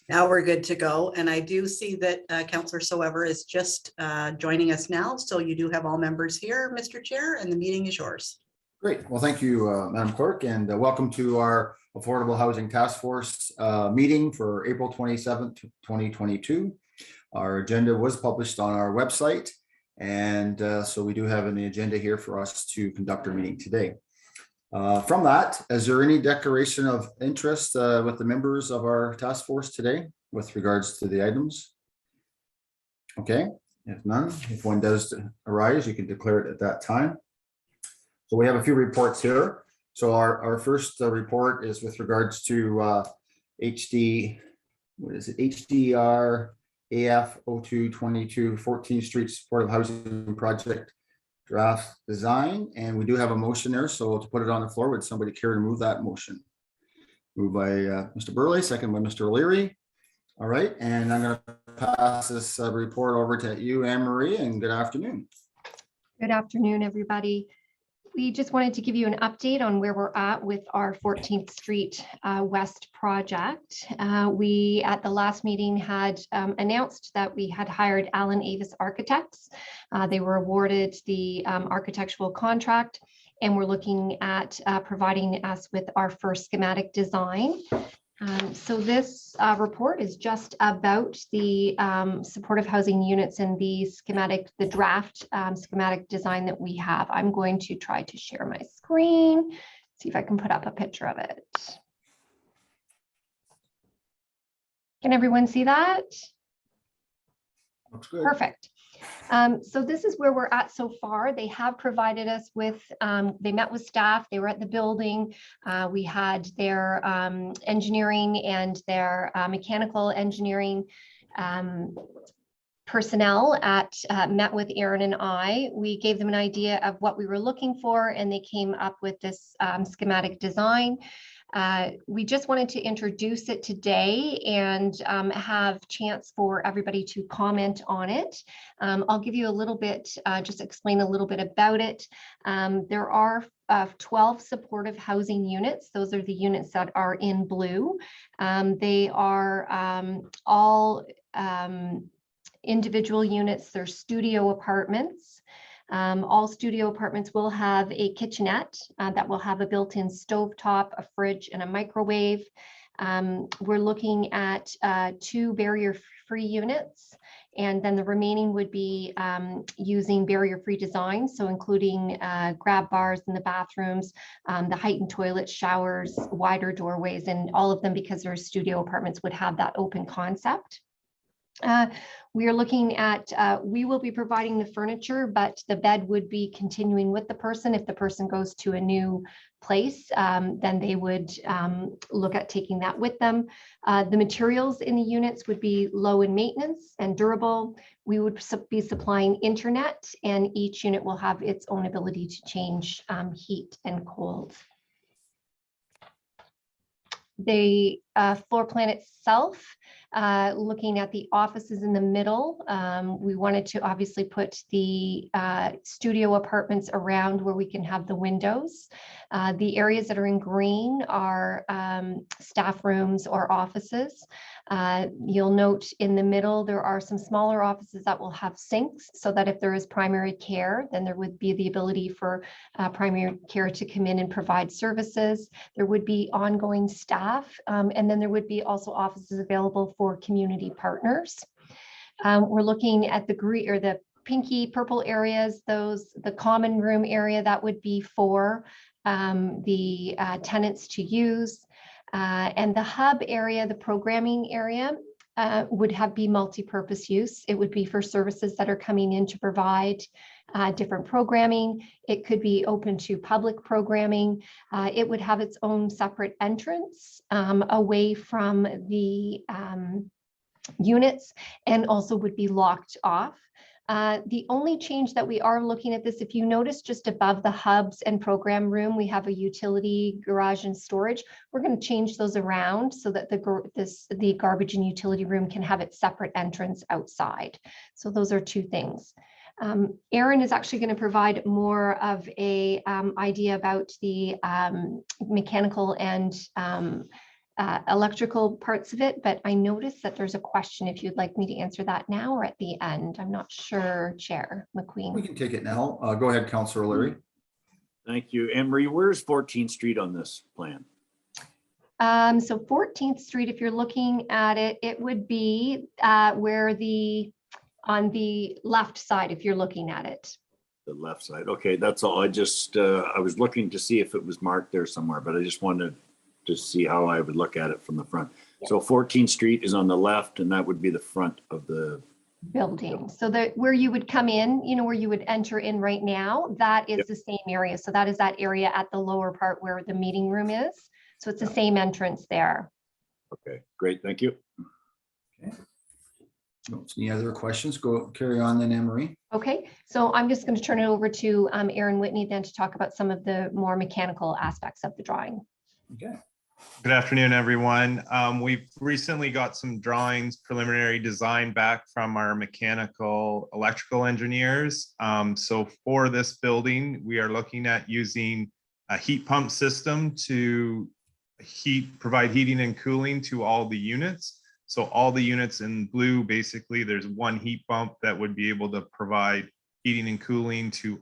Now we're good to go. And I do see that Councillor Soever is just joining us now. So you do have all members here, Mr. Chair, and the meeting is yours. Great. Well, thank you, Madam Clerk, and welcome to our Affordable Housing Task Force meeting for April 27th, 2022. Our agenda was published on our website, and so we do have an agenda here for us to conduct our meeting today. From that, is there any declaration of interest with the members of our task force today with regards to the items? Okay, if none, if one does arise, you can declare it at that time. So we have a few reports here. So our first report is with regards to HDR AF 0222 14th Street Supportive Housing Project draft design. And we do have a motion there. So to put it on the floor, would somebody care to move that motion? Moved by Mr. Burley, second by Mr. O'Leary. All right, and I'm going to pass this report over to you, Anne Marie, and good afternoon. Good afternoon, everybody. We just wanted to give you an update on where we're at with our 14th Street West project. We, at the last meeting, had announced that we had hired Allen Avis Architects. They were awarded the architectural contract, and we're looking at providing us with our first schematic design. So this report is just about the supportive housing units and the draft schematic design that we have. I'm going to try to share my screen, see if I can put up a picture of it. Can everyone see that? Looks good. Perfect. So this is where we're at so far. They have provided us with, they met with staff, they were at the building. We had their engineering and their mechanical engineering personnel met with Aaron and I. We gave them an idea of what we were looking for, and they came up with this schematic design. We just wanted to introduce it today and have chance for everybody to comment on it. I'll give you a little bit, just explain a little bit about it. There are 12 supportive housing units. Those are the units that are in blue. They are all individual units. They're studio apartments. All studio apartments will have a kitchenette that will have a built-in stovetop, a fridge, and a microwave. We're looking at 2 barrier-free units, and then the remaining would be using barrier-free design, so including grab bars in the bathrooms, the heightened toilets, showers, wider doorways, and all of them, because they're studio apartments, would have that open concept. We are looking at, we will be providing the furniture, but the bed would be continuing with the person. If the person goes to a new place, then they would look at taking that with them. The materials in the units would be low in maintenance and durable. We would be supplying internet, and each unit will have its own ability to change heat and cold. The floor plan itself, looking at the offices in the middle, we wanted to obviously put the studio apartments around where we can have the windows. The areas that are in green are staff rooms or offices. You'll note in the middle there are some smaller offices that will have sinks, so that if there is primary care, then there would be the ability for primary care to come in and provide services. There would be ongoing staff, and then there would be also offices available for community partners. We're looking at the green or the pinky purple areas, the common room area that would be for the tenants to use. And the hub area, the programming area, would be multi-purpose use. It would be for services that are coming in to provide different programming. It could be open to public programming. It would have its own separate entrance away from the units, and also would be locked off. The only change that we are looking at this, if you notice just above the hubs and program room, we have a utility, garage, and storage. We're going to change those around so that the garbage and utility room can have its separate entrance outside. So those are 2 things. Aaron is actually going to provide more of a idea about the mechanical and electrical parts of it, but I noticed that there's a question if you'd like me to answer that now or at the end. I'm not sure, Chair We McQueen. can take it now. Go ahead, Councillor O'Leary. Thank you. Emery, where's 14th Street on this plan? So 14th Street, if you're looking at it, it would be where on the left side, if you're looking at it. The left side. Okay, that's all. I just, I was looking to see if it was marked there somewhere, but I just wanted to see how I would look at it from the front. Yeah. So 14th Street is on the left, and that would be the front of the Building. So that where you would come in, where you would enter in right now, that is Yep. the same area. So that is that area at the lower part where the meeting room is. So it's the same entrance there. Okay, great. Thank you. Any other questions? Go carry on then, Anne-Marie. Okay, so I'm just going to turn it over to Aaron Whitney then to talk about some of the more mechanical aspects of the drawing. Okay. Good afternoon, everyone. We've recently got some drawings, preliminary design back from our mechanical electrical engineers. So for this building, we are looking at using a heat pump system to provide heating and cooling to all the units. So all the units in blue, basically, there's one heat pump that would be able to provide heating and cooling to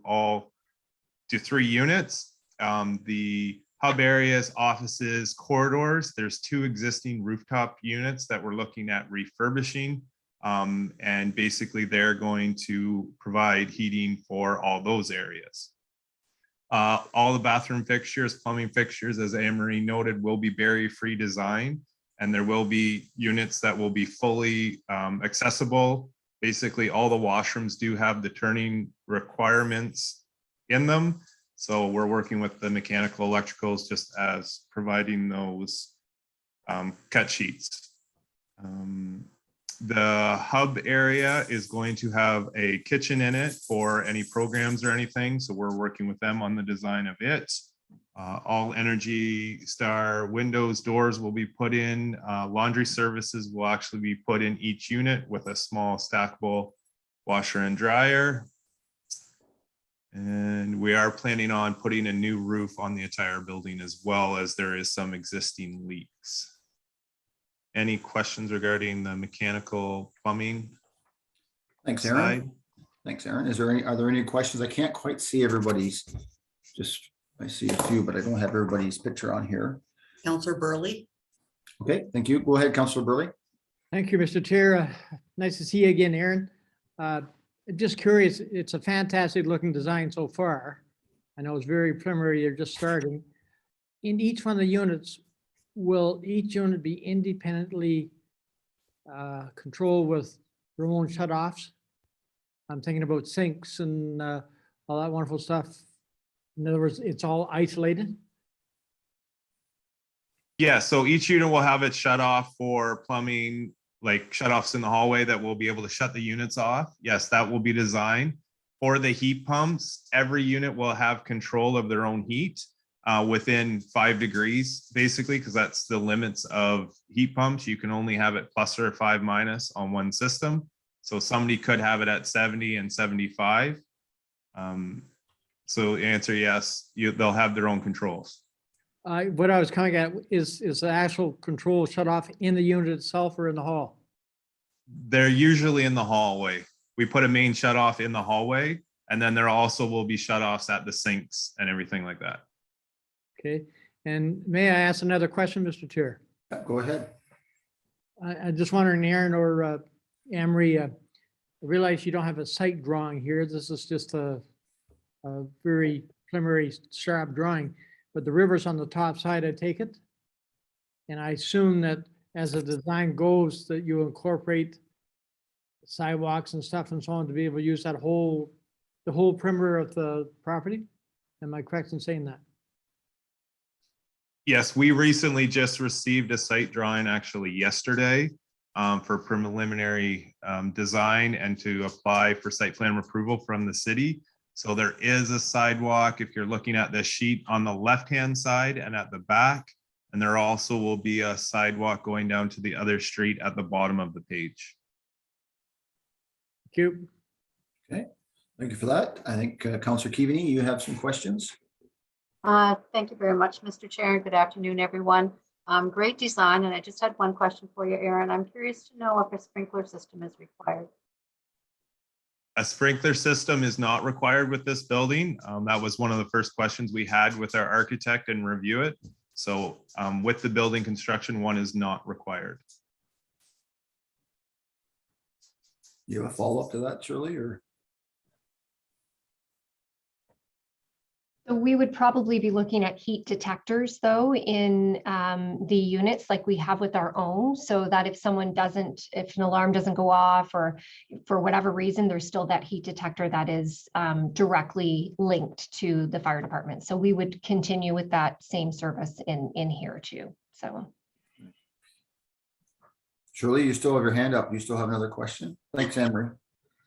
3 units. The hub areas, offices, corridors, there's 2 existing rooftop units that we're looking at refurbishing. And basically they're going to provide heating for all those areas. All the bathroom fixtures, plumbing fixtures, as Anne-Marie noted, will be barrier-free design. And there will be units that will be fully accessible. Basically, all the washrooms do have the turning requirements in them. So we're working with the mechanical electricals just as providing those cut sheets. The hub area is going to have a kitchen in it for any programs or anything. So we're working with them on the design of it. All Energy Star windows, doors will be put in. Laundry services will actually be put in each unit with a small stackable washer and dryer. And we are planning on putting a new roof on the entire building as well, as there is some existing leaks. Any questions regarding the mechanical plumbing? Thanks, Aaron. side? Thanks, Aaron. Are there any questions? I can't quite see everybody's. I see a few, but I don't have everybody's picture on here. Councillor Burley. Okay, thank you. Go ahead, Councillor Burley. Thank you, Mr. Chair. Nice to see you again, Aaron. Just curious, it's a fantastic looking design so far. I know it's very preliminary, you're just starting. In each one of the units, will each unit be independently controlled with remote shutoffs? I'm thinking about sinks and all that wonderful stuff. In other words, it's all isolated? Yeah, so each unit will have it shut off for plumbing, like shutoffs in the hallway that will be able to shut the units off. Yes, that will be designed. For the heat pumps, every unit will have control of their own heat within 5 degrees, basically, because that's the limits of heat pumps. You can only have it plus or 5 minus on one system. So somebody could have it at 70 and 75. So answer yes, they'll have their own controls. What I was coming at is the actual control shut off in the unit itself or in the hall? They're usually in the hallway. We put a main shut off in the hallway, and then there also will be shut offs at the sinks and everything like that. Okay, and may I ask another question, Mr. Chair? Go ahead. I just wondering, Aaron or Emery, I realize you don't have a site drawing here. This is just a very preliminary sharp drawing, but the river's on the top side, I take it? And I assume that as the design goes, that you incorporate sidewalks and stuff and so on to be able to use that the whole perimeter of the property? Am I correct in saying that? Yes, we recently just received a site drawing actually yesterday for preliminary design and to apply for site plan approval from the city. So there is a sidewalk if you're looking at this sheet on the left-hand side and at the back. And there also will be a sidewalk going down to the other street at the bottom of the page. Thank you. Okay, thank you for that. I think Councillor Keaveney, you have some questions. Thank you very much, Mr. Chair. Good afternoon, everyone. Great design, and I just had one question for you, Aaron. I'm curious to know if a sprinkler system is required. A sprinkler system is not required with this building. That was one of the first questions we had with our architect and review it. So with the building construction, one is not required. You have a follow-up to that, Shirley, or? So we would probably be looking at heat detectors though in the units like we have with our own, so that if if an alarm doesn't go off or for whatever reason, there's still that heat detector that is directly linked to the fire department. So we would continue with that same service in here too. So. Shirley, you still have your hand up. You still have another question? Thanks, Emery.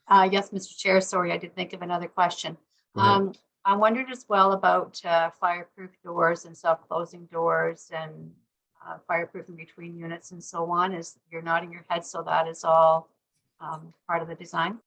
Yes, Mr. Chair, sorry, I did think of another question. Go ahead. I wondered as well about fireproof doors and self-closing doors and fireproof in between units and so on. You're nodding your head, so that is all part of the design?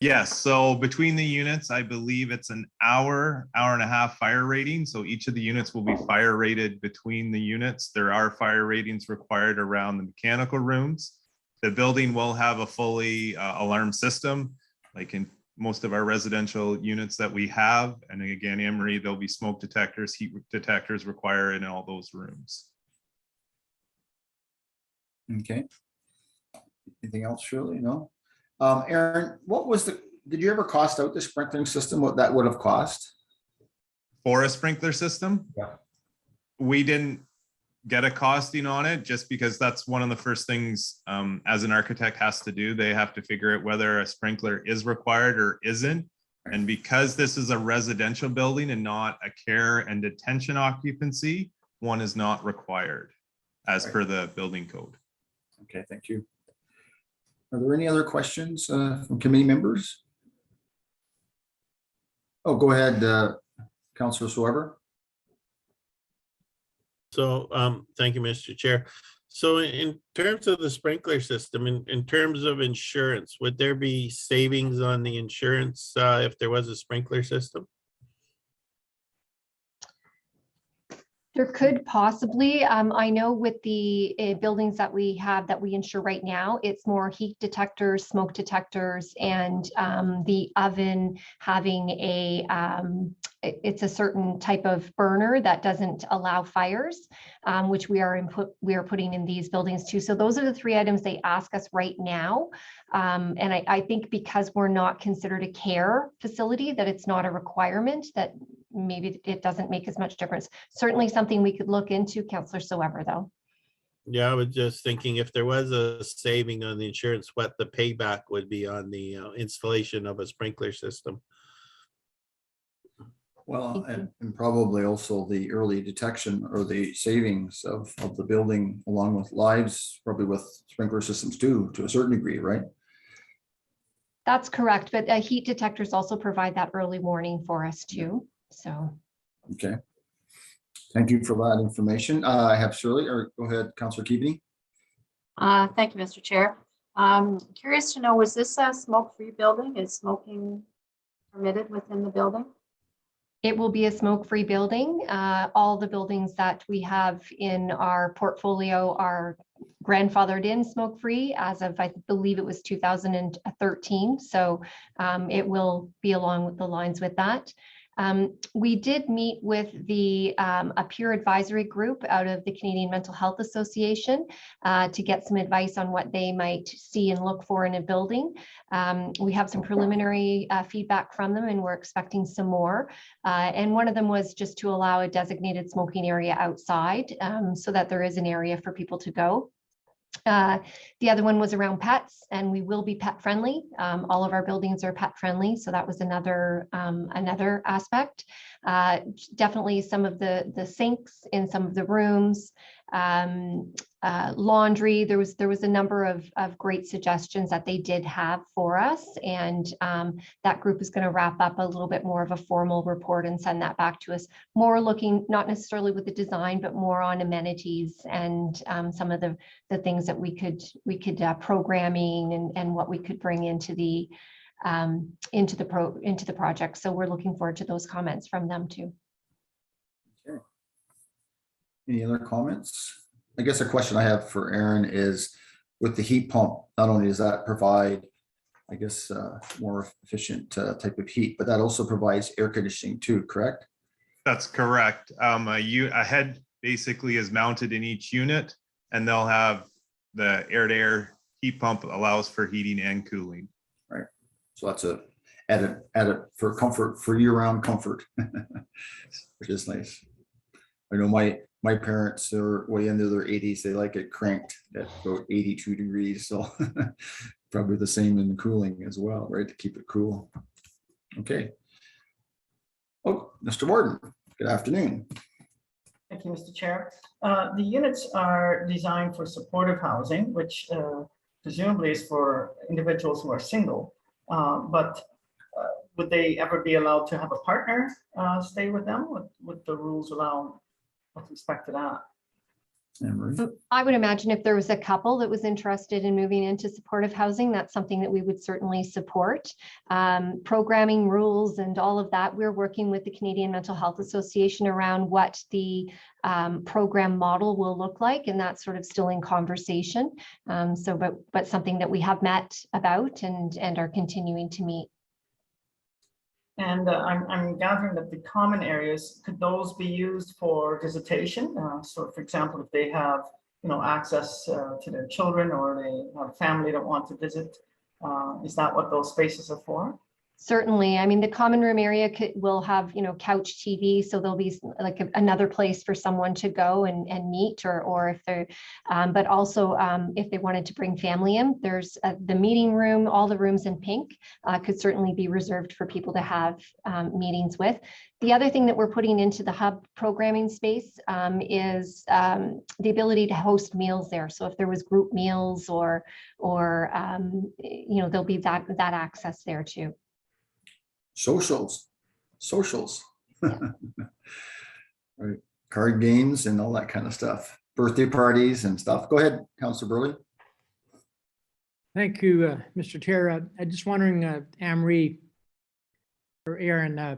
Yes, so between the units, I believe it's an hour and a half fire rating. So each of the units will be fire rated between the units. There are fire ratings required around the mechanical rooms. The building will have a fully alarm system, like in most of our residential units that we have. And again, Emery, there'll be smoke detectors, heat detectors required in all those rooms. Okay. Anything else, Shirley? No. Aaron, did you ever cost out the sprinkling system? What that would have cost? For a sprinkler system? Yeah. We didn't get a costing on it just because that's one of the first things as an architect has to do. They have to figure out whether a sprinkler is required or isn't. And because this is a residential building and not a care and detention occupancy, one is not required as per the building code. Okay, thank you. Are there any other questions from committee members? Oh, go ahead, Councillor Sweber. So thank you, Mr. Chair. So in terms of the sprinkler system, in terms of insurance, would there be savings on the insurance if there was a sprinkler system? There could possibly, I know with the buildings that we have that we insure right now, it's more heat detectors, smoke detectors, and the oven having it's a certain type of burner that doesn't allow fires, which we are putting in these buildings too. So those are the three items they ask us right now. And I think because we're not considered a care facility, that it's not a requirement, that maybe it doesn't make as much difference. Certainly something we could look into, Councillor Soever, though. Yeah, I was just thinking if there was a saving on the insurance, what the payback would be on the installation of a sprinkler system. Well, and probably also the early detection or the savings of the building along with lives, probably with sprinkler systems too, to a certain degree, right? That's correct, but heat detectors also provide that early warning for us too, so. Okay. Thank you for that information. I have Shirley, or go ahead, Councillor Keaveney. Thank you, Mr. Chair. Curious to know, was this a smoke-free building? Is smoking permitted within the building? It will be a smoke-free building. All the buildings that we have in our portfolio are grandfathered in smoke-free as of, I believe it was 2013. So it will be along with the lines with that. We did meet with a peer advisory group out of the Canadian Mental Health Association to get some advice on what they might see and look for in a building. We have some preliminary feedback from them, and we're expecting some more. And one of them was just to allow a designated smoking area outside so that there is an area for people to go. The other one was around pets, and we will be pet friendly. All of our buildings are pet friendly, so that was another aspect. Definitely some of the sinks in some of the rooms, laundry. There was a number of great suggestions that they did have for us, and that group is going to wrap up a little bit more of a formal report and send that back to us. More looking not necessarily with the design, but more on amenities and some of the things that we could programming and what we could bring into the project. So we're looking forward to those comments from them too. Okay. Any other comments? I guess a question I have for Aaron is with the heat pump, not only does that provide, I guess, more efficient type of heat, but that also provides air conditioning too, correct? That's correct. A head basically is mounted in each unit, and they'll have the air-to-air heat pump allows for heating and cooling. Right. So that's a added for comfort, for year-round comfort, which is nice. I know my parents are way into their 80s. They like it cranked at about 82 degrees. So probably the same in the cooling as well, right? To keep it cool. Okay. Oh, Mr. Warden, good afternoon. Thank you, Mr. Chair. The units are designed for supportive housing, which presumably is for individuals who are single. But would they ever be allowed to have a partner stay with them? Would the rules allow with respect to that? Anne-Marie? I would imagine if there was a couple that was interested in moving into supportive housing, that's something that we would certainly support. Programming rules and all of that, we're working with the Canadian Mental Health Association around what the program model will look like, and that's sort of still in conversation. But something that we have met about and are continuing to meet. And I'm gathering that the common areas, could those be used for visitation? So for example, if they have, access to their children, or they have family that want to visit, is that what those spaces are for? Certainly. I mean, the common room area will have, couch TV. So there'll be like another place for someone to go and meet, or if they're, but also if they wanted to bring family in, there's the meeting room, all the rooms in pink could certainly be reserved for people to have meetings with. The other thing that we're putting into the hub programming space is the ability to host meals there. So if there was group meals or there'll be that access there too. Socials. Yeah. Right. Card games and all that kind of stuff. Birthday parties and stuff. Go ahead, Councillor Burley. Thank you, Mr. Chair. I'm just wondering, Anne-Marie or Aaron, I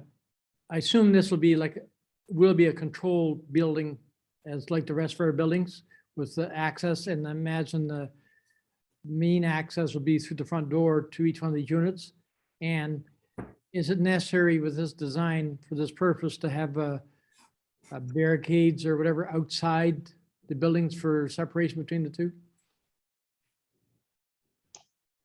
assume this will be a controlled building as like the rest of our buildings with the access, and I imagine the main access will be through the front door to each one of these units. And is it necessary with this design for this purpose to have barricades or whatever outside the buildings for separation between the two?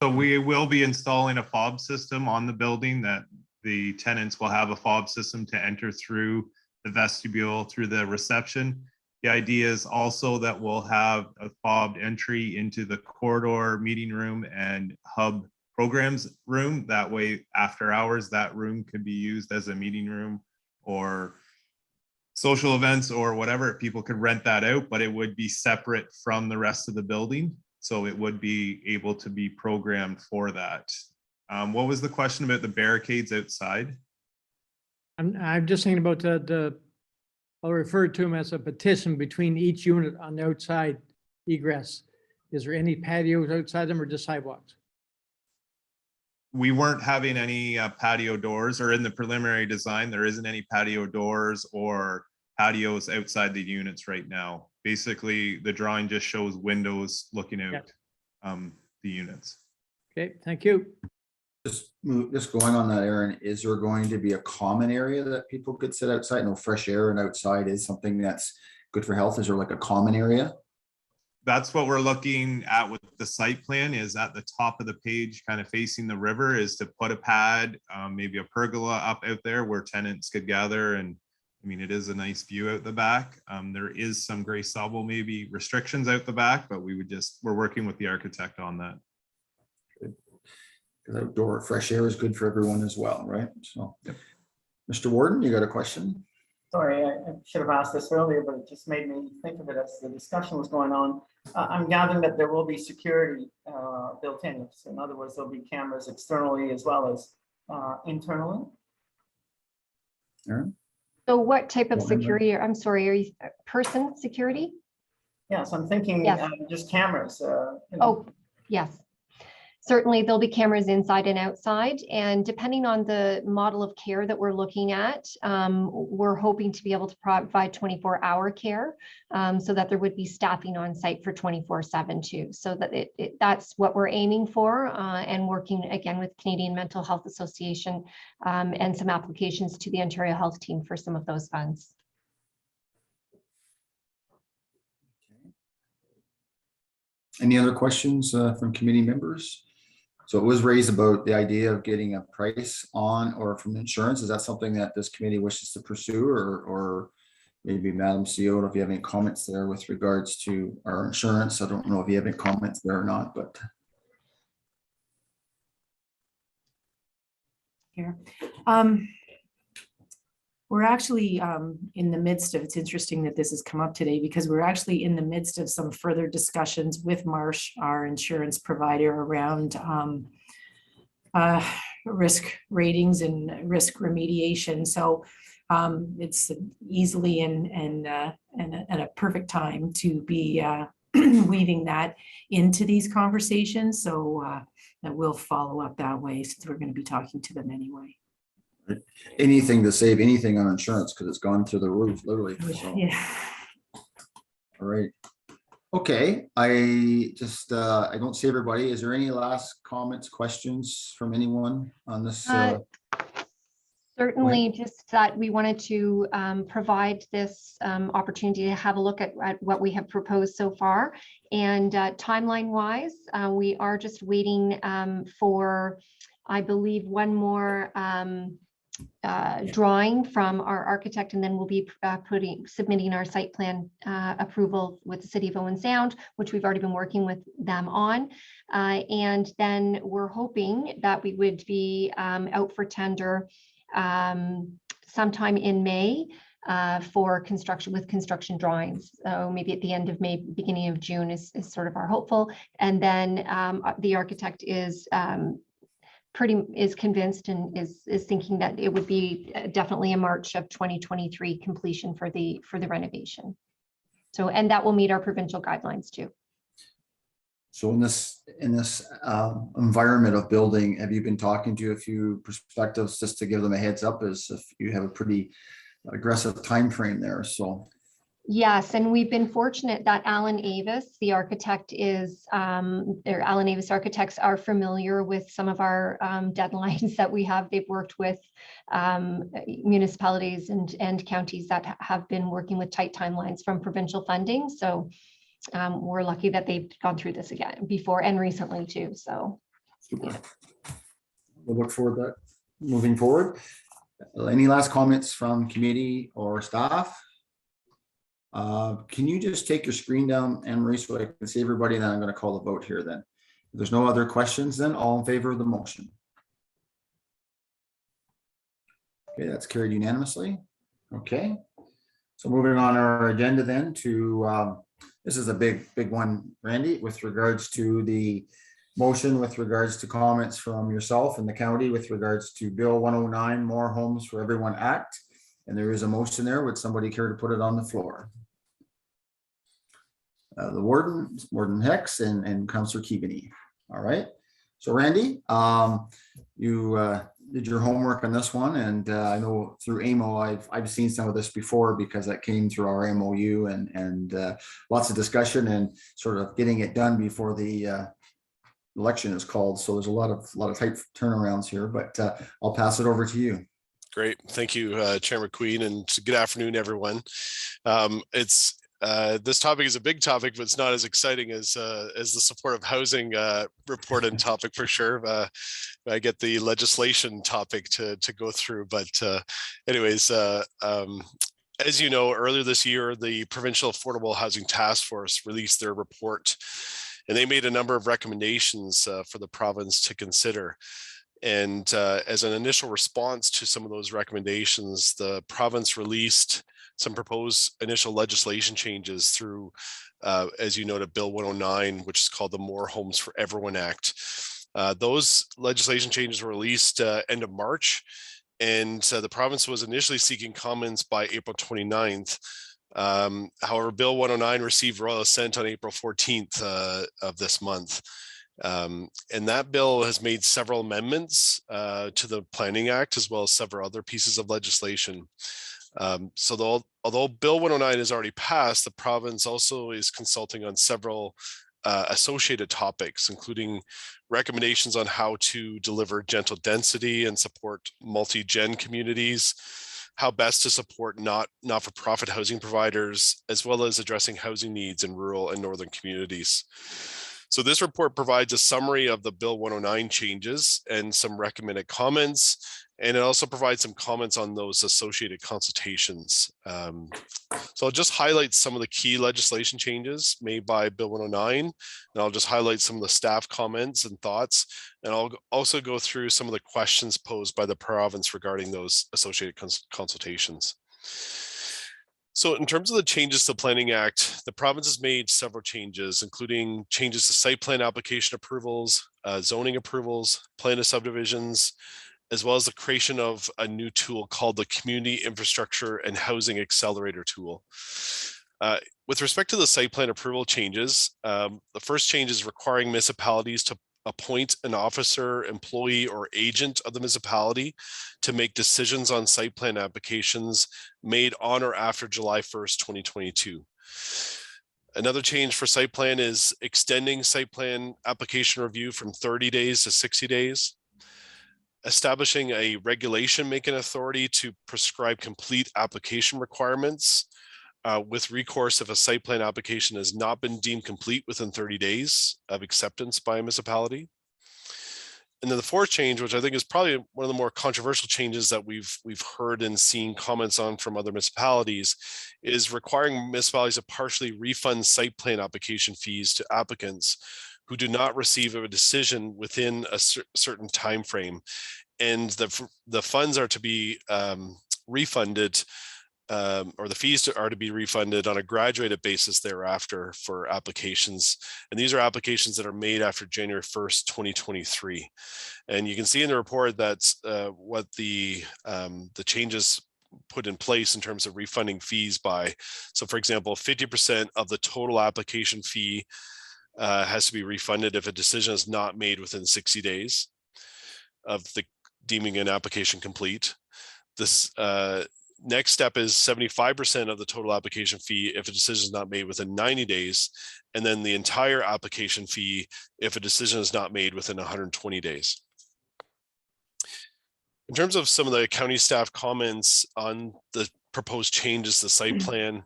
So we will be installing a fob system on the building that the tenants will have a fob system to enter through the vestibule, through the reception. The idea is also that we'll have a fobbed entry into the corridor, meeting room, and hub programs room. That way, after hours, that room could be used as a meeting room or social events or whatever. People could rent that out, but it would be separate from the rest of the building. So it would be able to be programmed for that. What was the question about the barricades outside? I'm just thinking about I'll refer to them as a partition between each unit on the outside egress. Is there any patios outside them or just sidewalks? We weren't having any patio doors, or in the preliminary design, there isn't any patio doors or patios outside the units right now. Basically, the drawing just shows windows looking out the units. Okay, thank you. Just going on that, Aaron, is there going to be a common area that people could sit outside? No, fresh air and outside is something that's good for health. Is there like a common area? That's what we're looking at with the site plan, is at the top of the page, kind of facing the river, is to put a pad, maybe a pergola up out there where tenants could gather. And I mean, it is a nice view out the back. There is some Grace Sawmill maybe restrictions out the back, but we're working with the architect on that. Good. Because outdoor fresh air is good for everyone as well, right? So, yep. Mr. Warden, you got a question? Sorry, I should have asked this earlier, but it just made me think of it as the discussion was going on. I'm gathering that there will be security built in. So in other words, there'll be cameras externally as well as internally. Aaron? So what type of security? I'm sorry, are you person security? Yes, I'm thinking Yes. just cameras. Oh, yes. certainly there'll be cameras inside and outside. And depending on the model of care that we're looking at, we're hoping to be able to provide 24-hour care so that there would be staffing on site for 24/7 too. So that that's what we're aiming for, and working again with Canadian Mental Health Association and some applications to the Ontario Health Team for some of those funds. Any other questions from committee members? So it was raised about the idea of getting a price on or from insurance. Is that something that this committee wishes to pursue, or maybe Madam CEO, if you have any comments there with regards to our insurance? I don't know if you have any comments there or not, but. Here. We're actually in the midst of, it's interesting that this has come up today because we're actually in the midst of some further discussions with Marsh, our insurance provider, around risk ratings and risk remediation. So it's easily and a perfect time to be weaving that into these conversations. So that we'll follow up that way, since we're going to be talking to them anyway. Anything to save anything on insurance, because it's gone through the roof, literally. So. Yeah. All right. Okay. I don't see everybody. Is there any last comments, questions from anyone on this? Certainly, just that we wanted to provide this opportunity to have a look at what we have proposed so far. And timeline wise, we are just waiting for, I believe, one more drawing from our architect, and then we'll be submitting our site plan approval with the City of Owen Sound, which we've already been working with them on. And then we're hoping that we would be out for tender sometime in May for construction, with construction drawings. So maybe at the end of May, beginning of June is sort of our hopeful. And then the architect is convinced and is thinking that it would be definitely a March of 2023 completion for the renovation. So, and that will meet our provincial guidelines too. So in this environment of building, have you been talking to a few prospectives just to give them a heads up, as if you have a pretty aggressive time frame there? So yes, and we've been fortunate that Alan Avis, the architect, Alan Avis Architects are familiar with some of our deadlines that we have. They've worked with municipalities and counties that have been working with tight timelines from provincial funding. So we're lucky that they've gone through this again before and recently too. So super. We'll look forward to that moving forward. Any last comments from committee or staff? Can you just take your screen down, Anne-Marie, so I can see everybody, and then I'm going to call the vote here then. If there's no other questions, then all in favor of the motion. Okay, that's carried unanimously. Okay. So moving on our agenda then to, this is a big one, Randy, with regards to the motion, with regards to comments from yourself and the county with regards to Bill 109, More Homes for Everyone Act. And there is a motion there. Would somebody care to put it on the floor? The Warden Hicks and Councillor Keaveney. All right. So Randy, you did your homework on this one, and I know through AMO I've seen some of this before because that came through our MOU and lots of discussion and sort of getting it done before the election is called. So there's a lot of tight turnarounds here, but I'll pass it over to you. Great. Thank you, Chair McQueen, and good afternoon, everyone. This topic is a big topic, but it's not as exciting as the supportive housing report and topic for sure. I get the legislation topic to go through, but anyways, as you know, earlier this year, the Provincial Affordable Housing Task Force released their report, and they made a number of recommendations for the province to consider. And as an initial response to some of those recommendations, the province released some proposed initial legislation changes through, as you noted, Bill 109, which is called the More Homes for Everyone Act. Those legislation changes were released end of March, and the province was initially seeking comments by April 29th. However, Bill 109 received royal assent on April 14th of this month. And that bill has made several amendments to the Planning Act, as well as several other pieces of legislation. So although Bill 109 is already passed, the province also is consulting on several associated topics, including recommendations on how to deliver gentle density and support multi-gen communities, how best to support not-for-profit housing providers, as well as addressing housing needs in rural and northern communities. So this report provides a summary of the Bill 109 changes and some recommended comments, and it also provides some comments on those associated consultations. So I'll just highlight some of the key legislation changes made by Bill 109, and I'll just highlight some of the staff comments and thoughts, and I'll also go through some of the questions posed by the province regarding those associated consultations. So in terms of the changes to the Planning Act, the province has made several changes, including changes to site plan application approvals, zoning approvals, plan of subdivisions, as well as the creation of a new tool called the Community Infrastructure and Housing Accelerator tool. With respect to the site plan approval changes, the first change is requiring municipalities to appoint an officer, employee, or agent of the municipality to make decisions on site plan applications made on or after July 1st, 2022. Another change for site plan is extending site plan application review from 30 days to 60 days. Establishing a regulation making authority to prescribe complete application requirements with recourse if a site plan application has not been deemed complete within 30 days of acceptance by a municipality. And then the fourth change, which I think is probably one of the more controversial changes that we've heard and seen comments on from other municipalities, is requiring municipalities to partially refund site plan application fees to applicants who do not receive a decision within a certain time frame, and the funds are to be refunded, or the fees are to be refunded on a graduated basis thereafter for applications. And these are applications that are made after January 1st, 2023. And you can see in the report that's what the changes put in place in terms of refunding fees by. So for example, 50% of the total application fee has to be refunded if a decision is not made within 60 days of the deeming an application complete. This next step is 75% of the total application fee if a decision is not made within 90 days, and then the entire application fee if a decision is not made within 120 days. In terms of some of the county staff comments on the proposed changes to the site plan,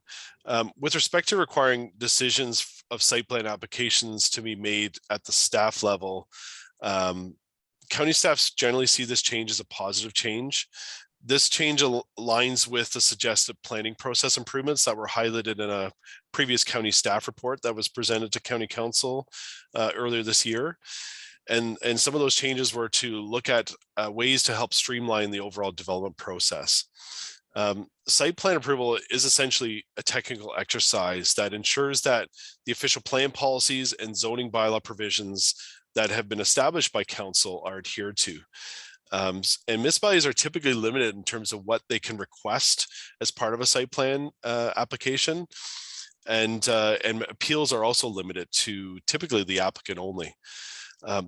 with respect to requiring decisions of site plan applications to be made at the staff level, county staffs generally see this change as a positive change. This change aligns with the suggested planning process improvements that were highlighted in a previous county staff report that was presented to County Council earlier this year. And some of those changes were to look at ways to help streamline the overall development process. Site plan approval is essentially a technical exercise that ensures that the official plan policies and zoning bylaw provisions that have been established by council are adhered to. And municipalities are typically limited in terms of what they can request as part of a site plan application. And appeals are also limited to typically the applicant only.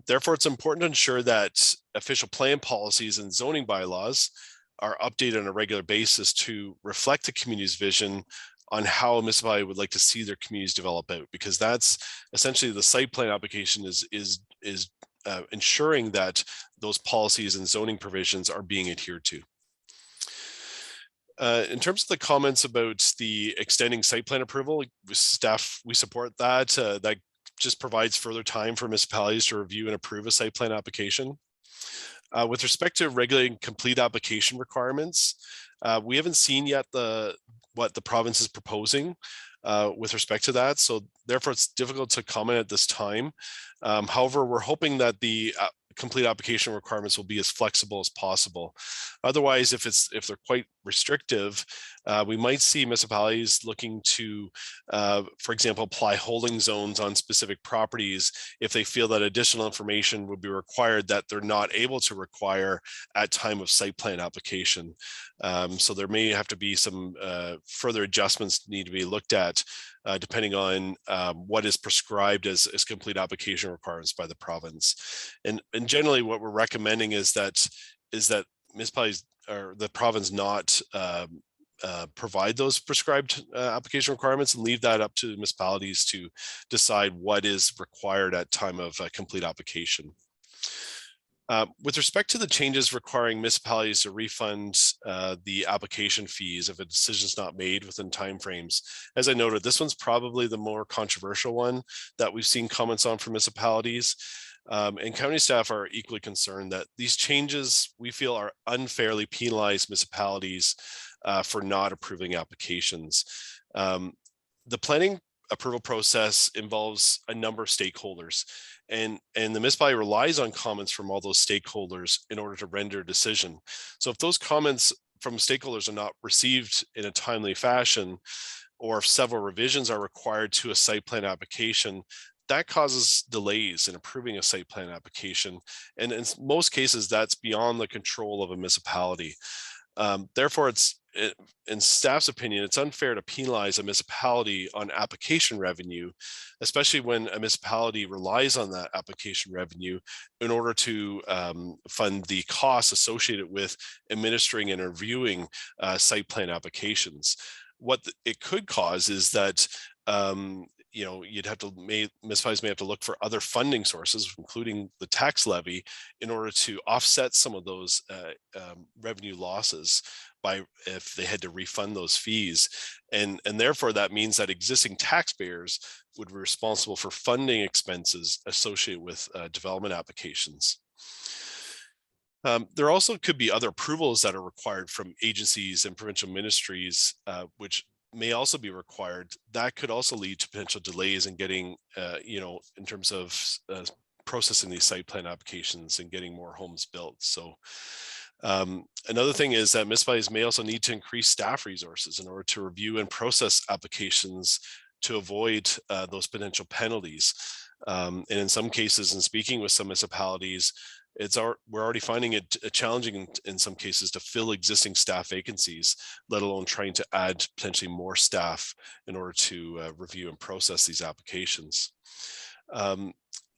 Therefore, it's important to ensure that official plan policies and zoning bylaws are updated on a regular basis to reflect the community's vision on how a municipality would like to see their communities develop out, because that's essentially the site plan application is ensuring that those policies and zoning provisions are being adhered to. In terms of the comments about the extending site plan approval, staff, we support that. That just provides further time for municipalities to review and approve a site plan application. With respect to regulating complete application requirements, we haven't seen yet what the province is proposing with respect to that. So therefore, it's difficult to comment at this time. However, we're hoping that the complete application requirements will be as flexible as possible. Otherwise, if they're quite restrictive, we might see municipalities looking to, for example, apply holding zones on specific properties if they feel that additional information would be required that they're not able to require at time of site plan application. So there may have to be some further adjustments need to be looked at depending on what is prescribed as complete application requirements by the province. And generally what we're recommending is that municipalities or the province not provide those prescribed application requirements and leave that up to municipalities to decide what is required at time of complete application. With respect to the changes requiring municipalities to refund the application fees if a decision is not made within timeframes, as I noted, this one's probably the more controversial one that we've seen comments on from municipalities. And county staff are equally concerned that these changes we feel are unfairly penalize municipalities for not approving applications. The planning approval process involves a number of stakeholders, and the municipality relies on comments from all those stakeholders in order to render a decision. So if those comments from stakeholders are not received in a timely fashion, or if several revisions are required to a site plan application, that causes delays in approving a site plan application. And in most cases, that's beyond the control of a municipality. Therefore, in staff's opinion, it's unfair to penalize a municipality on application revenue, especially when a municipality relies on that application revenue in order to fund the costs associated with administering and reviewing site plan applications. What it could cause is that municipalities may have to look for other funding sources, including the tax levy, in order to offset some of those revenue losses if they had to refund those fees. And therefore, that means that existing taxpayers would be responsible for funding expenses associated with development applications. There also could be other approvals that are required from agencies and provincial ministries, which may also be required. That could also lead to potential delays in getting, in terms of processing these site plan applications and getting more homes built. So another thing is that municipalities may also need to increase staff resources in order to review and process applications to avoid those potential penalties. And in some cases, in speaking with some municipalities, we're already finding it challenging in some cases to fill existing staff vacancies, let alone trying to add potentially more staff in order to review and process these applications.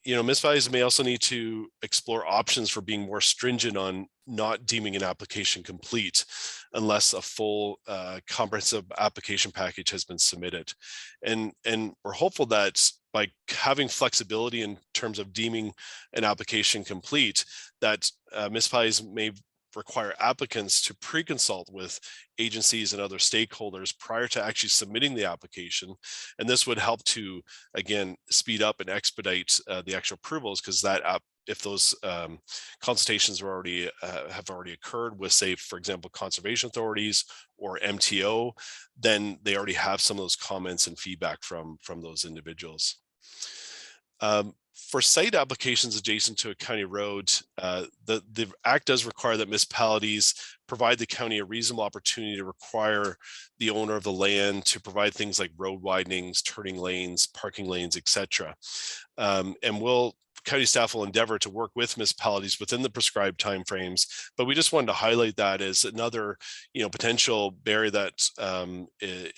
Municipalities may also need to explore options for being more stringent on not deeming an application complete unless a full comprehensive application package has been submitted. And we're hopeful that by having flexibility in terms of deeming an application complete, that municipalities may require applicants to pre-consult with agencies and other stakeholders prior to actually submitting the application. And this would help to, again, speed up and expedite the actual approvals, because if those consultations have already occurred with, say, for example, conservation authorities or MTO, then they already have some of those comments and feedback from those individuals. For site applications adjacent to a county road, the Act does require that municipalities provide the county a reasonable opportunity to require the owner of the land to provide things like road widenings, turning lanes, parking lanes, etc. And county staff will endeavor to work with municipalities within the prescribed timeframes, but we just wanted to highlight that as another, potential barrier that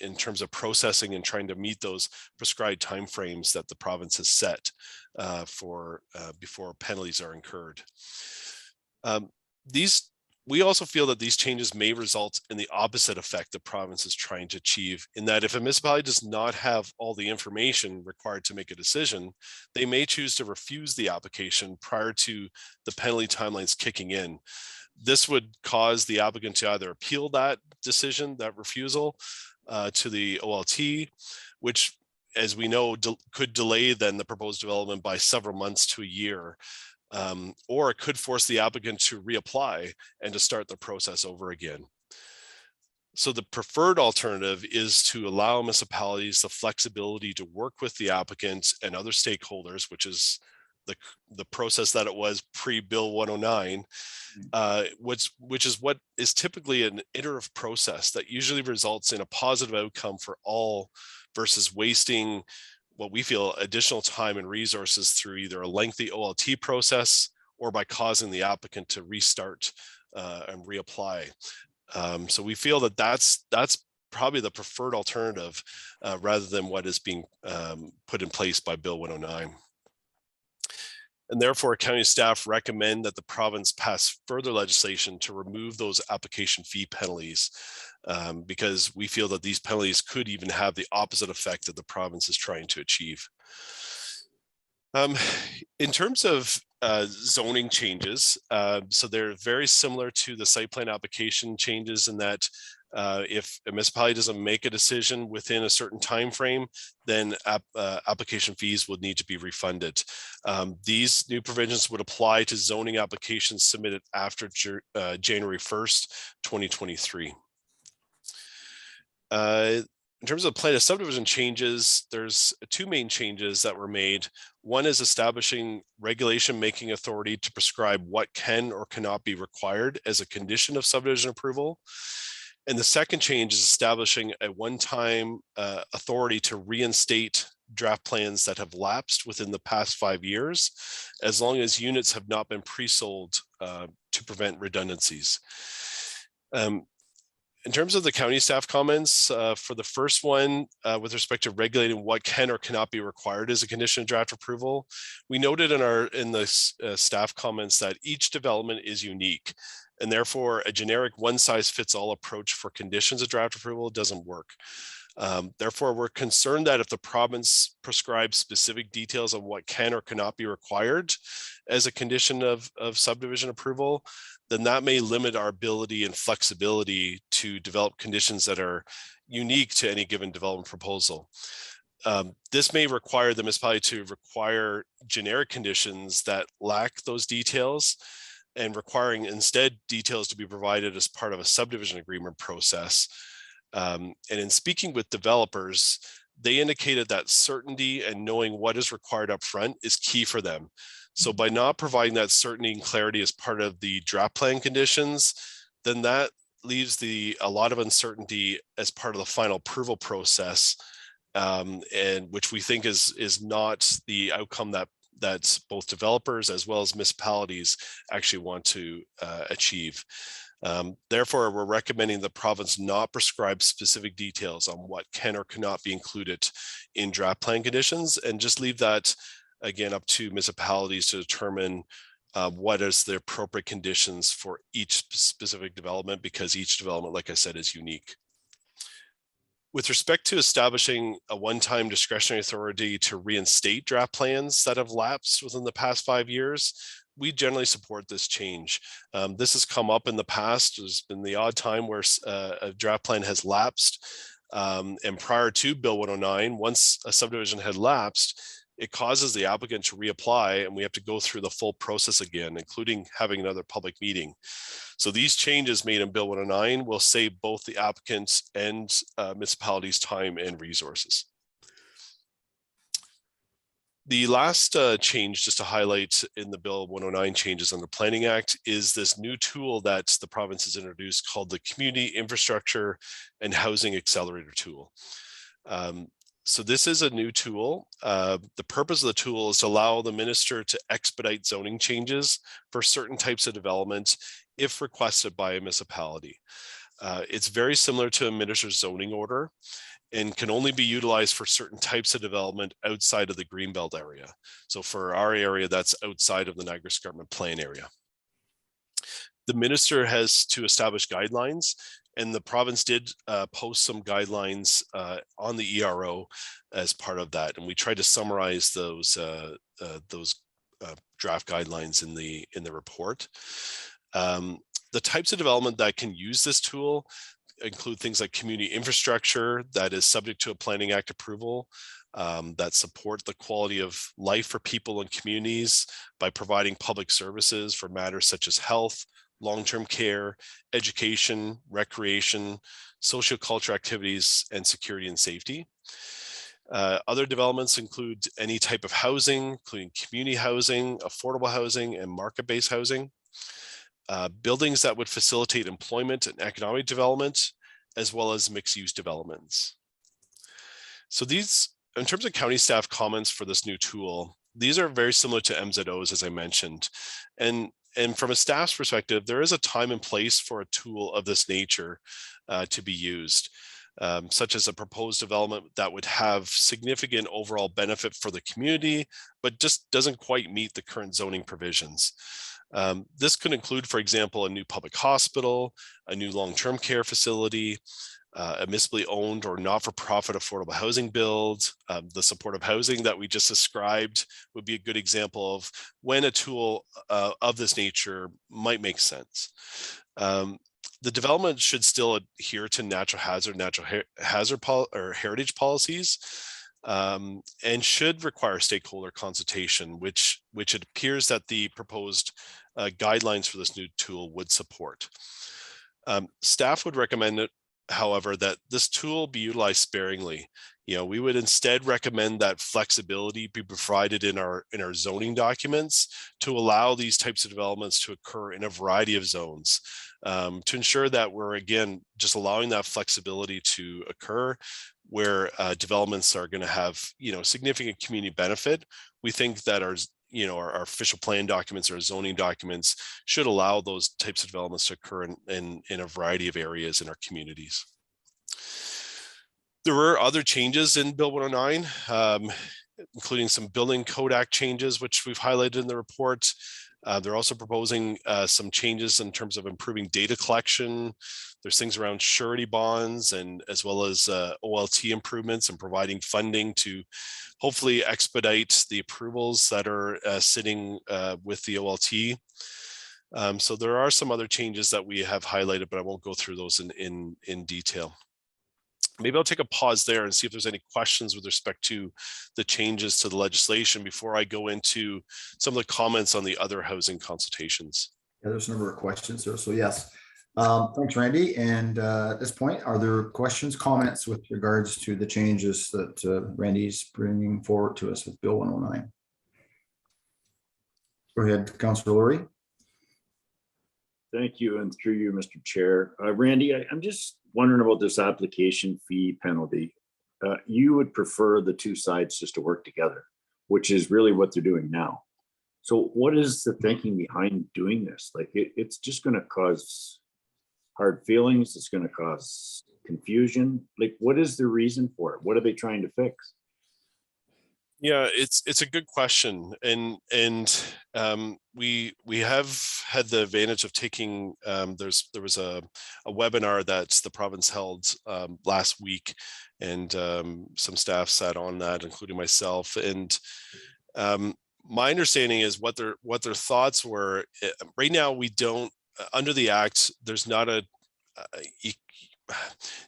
in terms of processing and trying to meet those prescribed timeframes that the province has set for before penalties are incurred. We also feel that these changes may result in the opposite effect the province is trying to achieve, in that if a municipality does not have all the information required to make a decision, they may choose to refuse the application prior to the penalty timelines kicking in. This would cause the applicant to either appeal that decision, that refusal, to the OLT, which, as we know, could delay then the proposed development by several months to a year. Or it could force the applicant to reapply and to start the process over again. So the preferred alternative is to allow municipalities the flexibility to work with the applicant and other stakeholders, which is the process that it was pre-Bill 109, which is what is typically an iterative process that usually results in a positive outcome for all versus wasting what we feel additional time and resources through either a lengthy OLT process or by causing the applicant to restart and reapply. So we feel that that's probably the preferred alternative rather than what is being put in place by Bill 109. And therefore, county staff recommend that the province pass further legislation to remove those application fee penalties because we feel that these penalties could even have the opposite effect that the province is trying to achieve. In terms of zoning changes, so they're very similar to the site plan application changes in that if a municipality doesn't make a decision within a certain time frame, then application fees would need to be refunded. These new provisions would apply to zoning applications submitted after January 1st, 2023. In terms of plan of subdivision changes, there's two main changes that were made. One is establishing regulation making authority to prescribe what can or cannot be required as a condition of subdivision approval. And the second change is establishing a one-time authority to reinstate draft plans that have lapsed within the past 5 years, as long as units have not been pre-sold to prevent redundancies. In terms of the county staff comments, for the first one, with respect to regulating what can or cannot be required as a condition of draft approval, we noted in the staff comments that each development is unique, and therefore a generic one-size-fits-all approach for conditions of draft approval doesn't work. Therefore, we're concerned that if the province prescribes specific details on what can or cannot be required as a condition of subdivision approval, then that may limit our ability and flexibility to develop conditions that are unique to any given development proposal. This may require the municipality to require generic conditions that lack those details and requiring instead details to be provided as part of a subdivision agreement process. And in speaking with developers, they indicated that certainty and knowing what is required up front is key for them. So by not providing that certainty and clarity as part of the draft plan conditions, then that leaves a lot of uncertainty as part of the final approval process, and which we think is not the outcome that both developers as well as municipalities actually want to achieve. Therefore, we're recommending the province not prescribe specific details on what can or cannot be included in draft plan conditions, and just leave that again up to municipalities to determine what is the appropriate conditions for each specific development, because each development, like I said, is unique. With respect to establishing a one-time discretionary authority to reinstate draft plans that have lapsed within the past 5 years, we generally support this change. This has come up in the past. There's been the odd time where a draft plan has lapsed. And prior to Bill 109, once a subdivision had lapsed, it causes the applicant to reapply, and we have to go through the full process again, including having another public meeting. So these changes made in Bill 109 will save both the applicants and municipalities time and resources. The last change, just to highlight in the Bill 109 changes on the Planning Act, is this new tool that the province has introduced called the Community Infrastructure and Housing Accelerator tool. So this is a new tool. The purpose of the tool is to allow the minister to expedite zoning changes for certain types of development if requested by a municipality. It's very similar to a minister's zoning order and can only be utilized for certain types of development outside of the Greenbelt area. So for our area, that's outside of the Niagara Escarpment Plain area. The minister has to establish guidelines, and the province did post some guidelines on the ERO as part of that. And we tried to summarize those draft guidelines in the report. The types of development that can use this tool include things like community infrastructure that is subject to a Planning Act approval, that support the quality of life for people and communities by providing public services for matters such as health, long-term care, education, recreation, social culture activities, and security and safety. Other developments include any type of housing, including community housing, affordable housing, and market-based housing. Buildings that would facilitate employment and economic development, as well as mixed-use developments. So these, in terms of county staff comments for this new tool, these are very similar to MZOs, as I mentioned. And from a staff's perspective, there is a time and place for a tool of this nature to be used, such as a proposed development that would have significant overall benefit for the community, but just doesn't quite meet the current zoning provisions. This could include, for example, a new public hospital, a new long-term care facility, a municipally owned or not-for-profit affordable housing build. The supportive housing that we just described would be a good example of when a tool of this nature might make sense. The development should still adhere to natural hazard or heritage policies, and should require stakeholder consultation, which it appears that the proposed guidelines for this new tool would support. Staff would recommend, however, that this tool be utilized sparingly. We would instead recommend that flexibility be provided in our zoning documents to allow these types of developments to occur in a variety of zones, to ensure that we're, again, just allowing that flexibility to occur where developments are going to have, significant community benefit. We think that our official plan documents or zoning documents should allow those types of developments to occur in a variety of areas in our communities. There were other changes in Bill 109, including some Building Code Act changes, which we've highlighted in the report. They're also proposing some changes in terms of improving data collection. There's things around surety bonds, and as well as OLT improvements and providing funding to hopefully expedite the approvals that are sitting with the OLT. So there are some other changes that we have highlighted, but I won't go through those in detail. Maybe I'll take a pause there and see if there's any questions with respect to the changes to the legislation before I go into some of the comments on the other housing consultations. Yeah, there's a number of questions there. So yes, thanks, Randy. And at this point, are there questions, comments with regards to the changes that Randy's bringing forward to us with Bill 109? Go ahead, Councillor Laurie. Thank you, and through you, Mr. Chair. Randy, I'm just wondering about this application fee penalty. You would prefer the two sides just to work together, which is really what they're doing now. So what is the thinking behind doing this? Like, it's just going to cause hard feelings. It's going to cause confusion. Like, what is the reason for it? What are they trying to fix? Yeah, it's a good question, and we have had the advantage of taking. There was a webinar that the province held last week, and some staff sat on that, including myself. And my understanding is what their thoughts were. Right now, we don't, under the Act, there's not a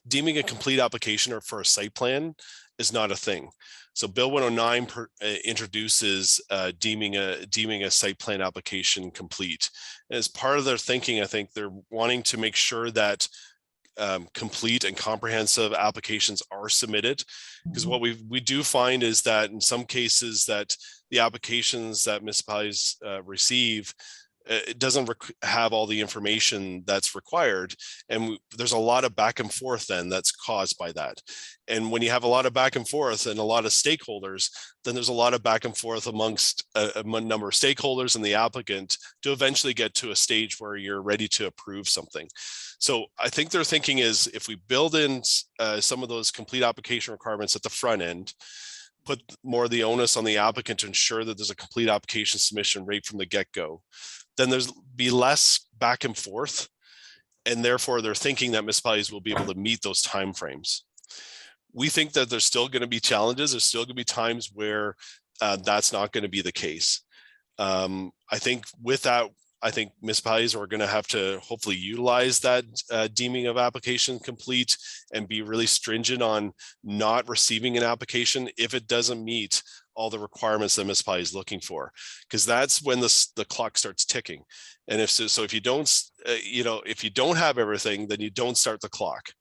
deeming a complete application or for a site plan is not a thing. So Bill 109 introduces deeming a site plan application complete. And as part of their thinking, I think they're wanting to make sure that complete and comprehensive applications are submitted, because what we do find is that in some cases that the applications that municipalities receive, it doesn't have all the information that's required. And there's a lot of back and forth then that's caused by that. And when you have a lot of back and forth and a lot of stakeholders, then there's a lot of back and forth amongst a number of stakeholders and the applicant to eventually get to a stage where you're ready to approve something. So I think their thinking is if we build in some of those complete application requirements at the front end, put more of the onus on the applicant to ensure that there's a complete application submission right from the get-go, then there's be less back and forth, and therefore they're thinking that municipalities will be able to meet those timeframes. We think that there's still going to be challenges. There's still going to be times where that's not going to be the case. I think with that, I think municipalities are going to have to hopefully utilize that deeming of application complete and be really stringent on not receiving an application if it doesn't meet all the requirements that municipality is looking for, because that's when the clock starts ticking. And if so, if you don't, if you don't have everything, then you don't start the clock.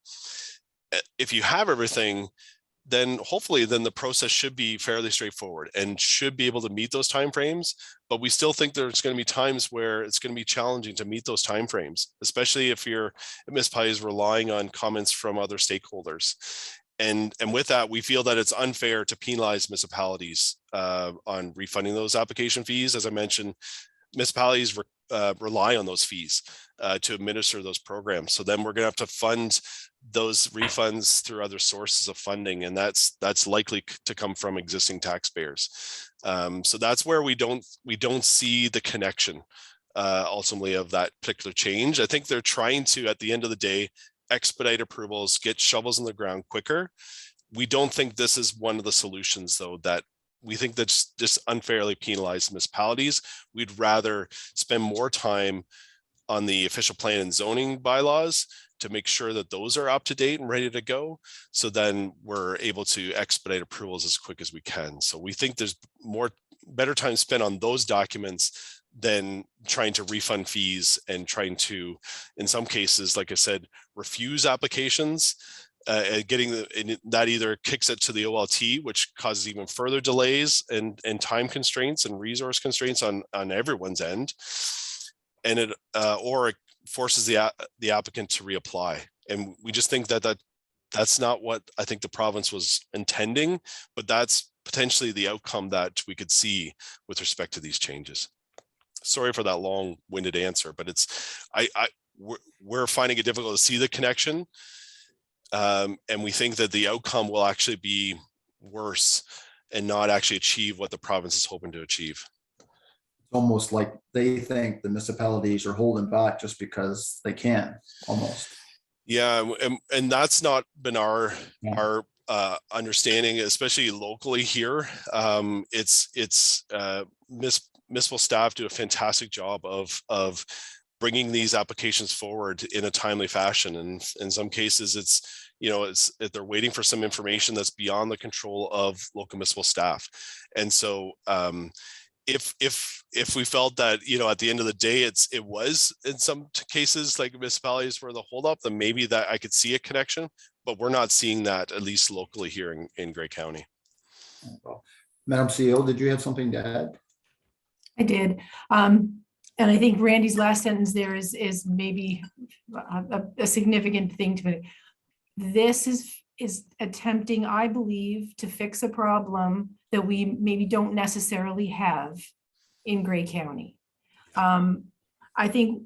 If you have everything, then hopefully then the process should be fairly straightforward and should be able to meet those timeframes. But we still think there's going to be times where it's going to be challenging to meet those timeframes, especially if your municipality is relying on comments from other stakeholders. And with that, we feel that it's unfair to penalize municipalities on refunding those application fees. As I mentioned, municipalities rely on those fees to administer those programs. So then we're going to have to fund those refunds through other sources of funding, and that's likely to come from existing taxpayers. So that's where we don't see the connection ultimately of that particular change. I think they're trying to, at the end of the day, expedite approvals, get shovels in the ground quicker. We don't think this is one of the solutions, though, that we think that's just unfairly penalized municipalities. We'd rather spend more time on the official plan and zoning bylaws to make sure that those are up to date and ready to go. So then we're able to expedite approvals as quick as we can. So we think there's better time spent on those documents than trying to refund fees and trying to, in some cases, like I said, refuse applications. That either kicks it to the OLT, which causes even further delays and time constraints and resource constraints on everyone's end, and it or it forces the applicant to reapply. And we just think that's not what I think the province was intending, but that's potentially the outcome that we could see with respect to these changes. Sorry for that long-winded answer, but we're finding it difficult to see the connection. And we think that the outcome will actually be worse and not actually achieve what the province is hoping to achieve. It's almost like they think the municipalities are holding back just because they can, almost. Yeah, and that's not been our understanding, especially locally here. Municipal staff do a fantastic job of bringing these applications forward in a timely fashion, and in some cases it's they're waiting for some information that's beyond the control of local municipal staff. And so if we felt that at the end of the day it was in some cases like municipalities were the holdup, then maybe that I could see a connection, but we're not seeing that, at least locally here in Grey County. Madam CEO, did you have something to add? I did. And I think Randy's last sentence there is maybe a significant thing to it. This is attempting, I believe, to fix a problem that we maybe don't necessarily have in Grey County. I think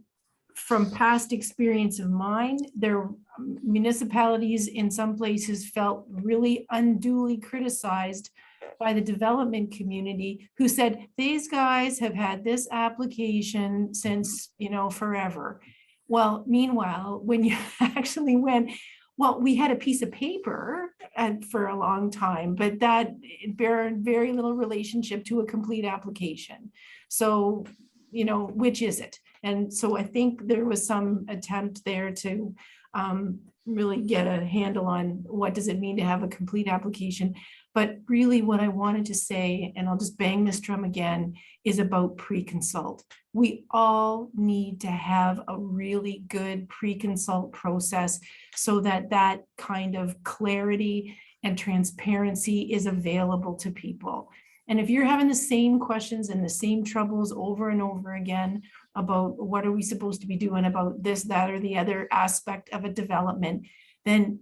from past experience of mine, their municipalities in some places felt really unduly criticized by the development community, who said, these guys have had this application since, forever. Well, meanwhile, when you actually went, well, we had a piece of paper for a long time, but that bear very little relationship to a complete application. So, which is it? And so I think there was some attempt there to really get a handle on what does it mean to have a complete application. But really what I wanted to say, and I'll just bang this drum again, is about pre-consult. We all need to have a really good pre-consult process so that that kind of clarity and transparency is available to people. And if you're having the same questions and the same troubles over and over again about what are we supposed to be doing about this, that, or the other aspect of a development, then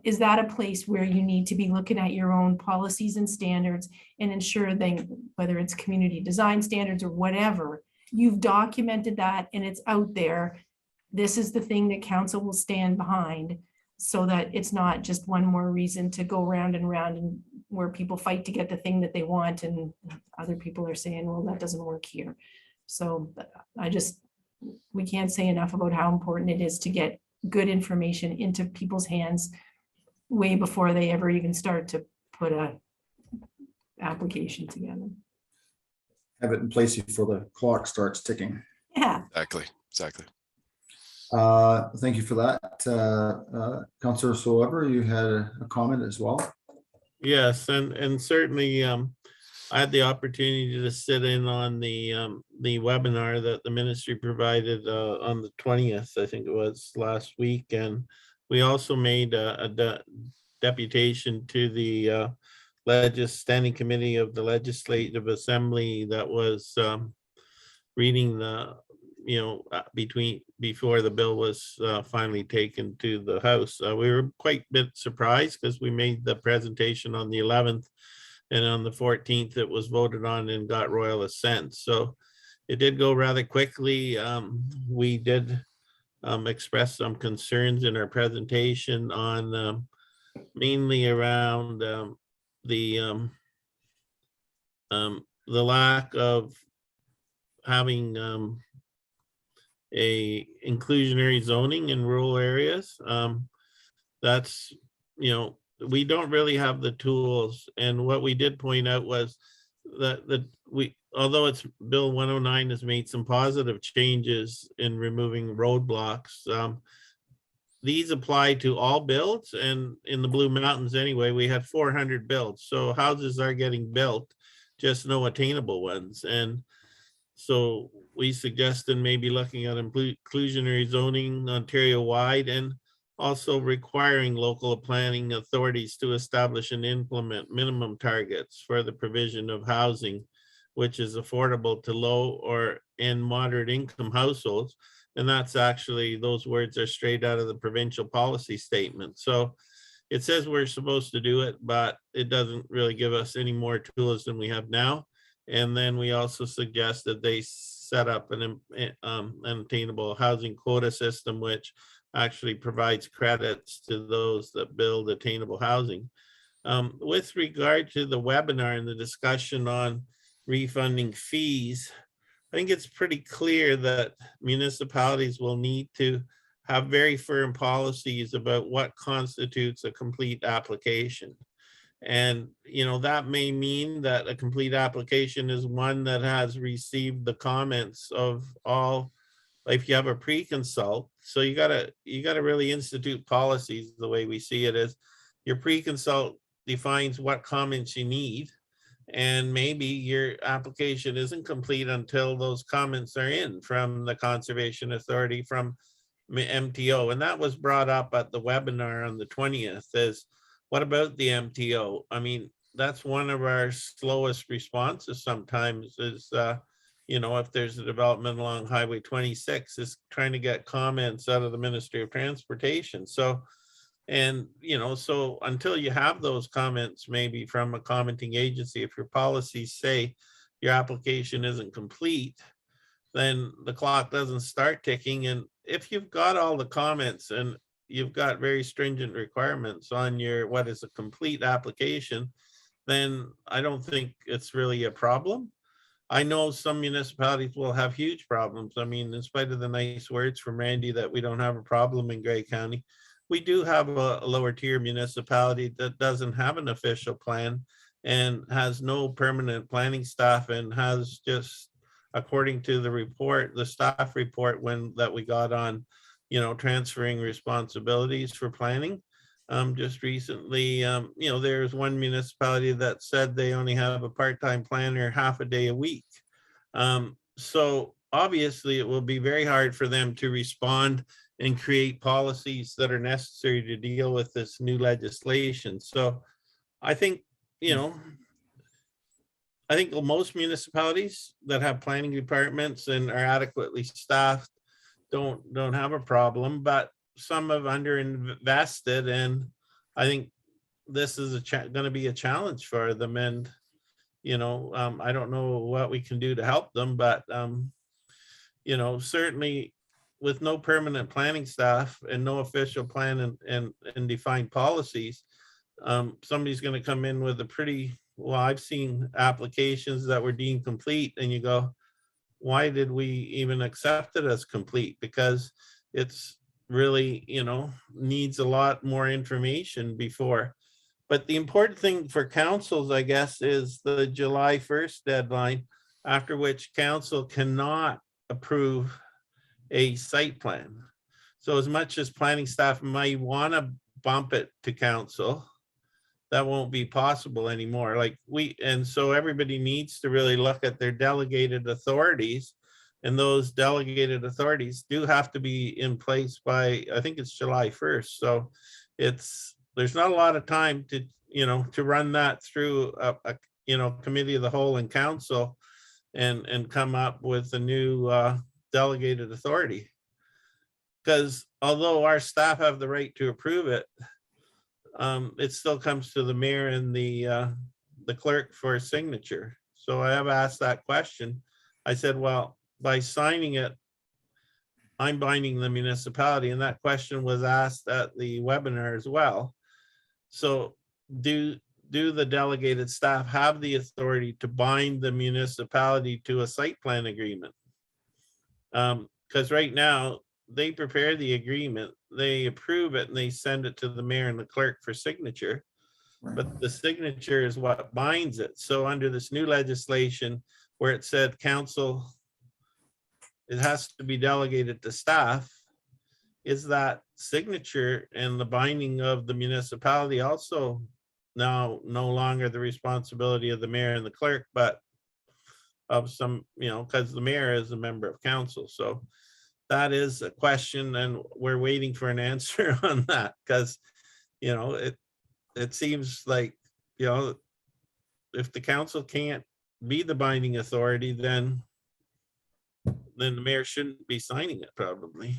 is that a place where you need to be looking at your own policies and standards and ensure that whether it's community design standards or whatever, you've documented that and it's out there. This is the thing that council will stand behind, so that it's not just one more reason to go round and round and where people fight to get the thing that they want and other people are saying, well, that doesn't work here. So we can't say enough about how important it is to get good information into people's hands way before they ever even start to put a application together. Have it in place before the clock starts ticking. Yeah. Exactly. Thank you for that. Councillor Soever, you had a comment as well. Yes, and certainly I had the opportunity to sit in on the webinar that the ministry provided on the 20th, I think it was last week, and we also made a deputation to the Standing Committee of the Legislative Assembly that was reading the, before the bill was finally taken to the House. We were quite a bit surprised because we made the presentation on the 11th, and on the 14th it was voted on and got royal assent. So it did go rather quickly. We did express some concerns in our presentation on mainly around the lack of having a inclusionary zoning in rural areas. That's, we don't really have the tools. And what we did point out was that although it's Bill 109 has made some positive changes in removing roadblocks, these apply to all builds, and in the Blue Mountains anyway, we had 400 builds. So houses are getting built, just no attainable ones. And so we suggested maybe looking at inclusionary zoning Ontario-wide, and also requiring local planning authorities to establish and implement minimum targets for the provision of housing, which is affordable to low or and moderate income households. And that's actually, those words are straight out of the provincial policy statement. So it says we're supposed to do it, but it doesn't really give us any more tools than we have now. And then we also suggest that they set up an attainable housing quota system, which actually provides credits to those that build attainable housing. With regard to the webinar and the discussion on refunding fees, I think it's pretty clear that municipalities will need to have very firm policies about what constitutes a complete application. And, that may mean that a complete application is one that has received the comments of all, if you have a pre-consult. So you gotta really institute policies. The way we see it is your pre-consult defines what comments you need. And maybe your application isn't complete until those comments are in from the Conservation Authority, from MTO. And that was brought up at the webinar on the 20th is, what about the MTO? I mean, that's one of our slowest responses sometimes is, if there's a development along Highway 26, is trying to get comments out of the Ministry of Transportation. So, so until you have those comments, maybe from a commenting agency, if your policies say your application isn't complete, then the clock doesn't start ticking. And if you've got all the comments and you've got very stringent requirements on your, what is a complete application, then I don't think it's really a problem. I know some municipalities will have huge problems. I mean, in spite of the nice words from Randy that we don't have a problem in Grey County, we do have a lower tier municipality that doesn't have an official plan and has no permanent planning staff, and has just, according to the report, the staff report that we got on, transferring responsibilities for planning. Just recently, there's one municipality that said they only have a part-time planner half a day a week. So obviously it will be very hard for them to respond and create policies that are necessary to deal with this new legislation. So I think, most municipalities that have planning departments and are adequately staffed don't have a problem, but some have underinvested, and I think this is going to be a challenge for them. And I don't know what we can do to help them, but certainly with no permanent planning staff and no official plan and defined policies, somebody's going to come in with a pretty, well, I've seen applications that were deemed complete, and you go, why did we even accept it as complete? Because it's really, needs a lot more information before. But the important thing for councils, I guess, is the July 1st deadline, after which council cannot approve a site plan. So as much as planning staff might want to bump it to council, that won't be possible anymore. And so everybody needs to really look at their delegated authorities, and those delegated authorities do have to be in place by, I think it's July 1st. So it's there's not a lot of time to, to run that through a committee of the whole and council and come up with a new delegated authority. Because although our staff have the right to approve it, it still comes to the mayor and the clerk for a signature. So I have asked that question. I said, well, by signing it, I'm binding the municipality, and that question was asked at the webinar as well. So do the delegated staff have the authority to bind the municipality to a site plan agreement? Because right now they prepare the agreement, they approve it, and they send it to the mayor and the clerk for signature. But the signature is what binds it. So under this new legislation where it said council, it has to be delegated to staff, is that signature and the binding of the municipality also now no longer the responsibility of the mayor and the clerk, but of some, because the mayor is a member of council. So that is a question, and we're waiting for an answer on that, because, it seems like, if the council can't be the binding authority, then the mayor shouldn't be signing it probably.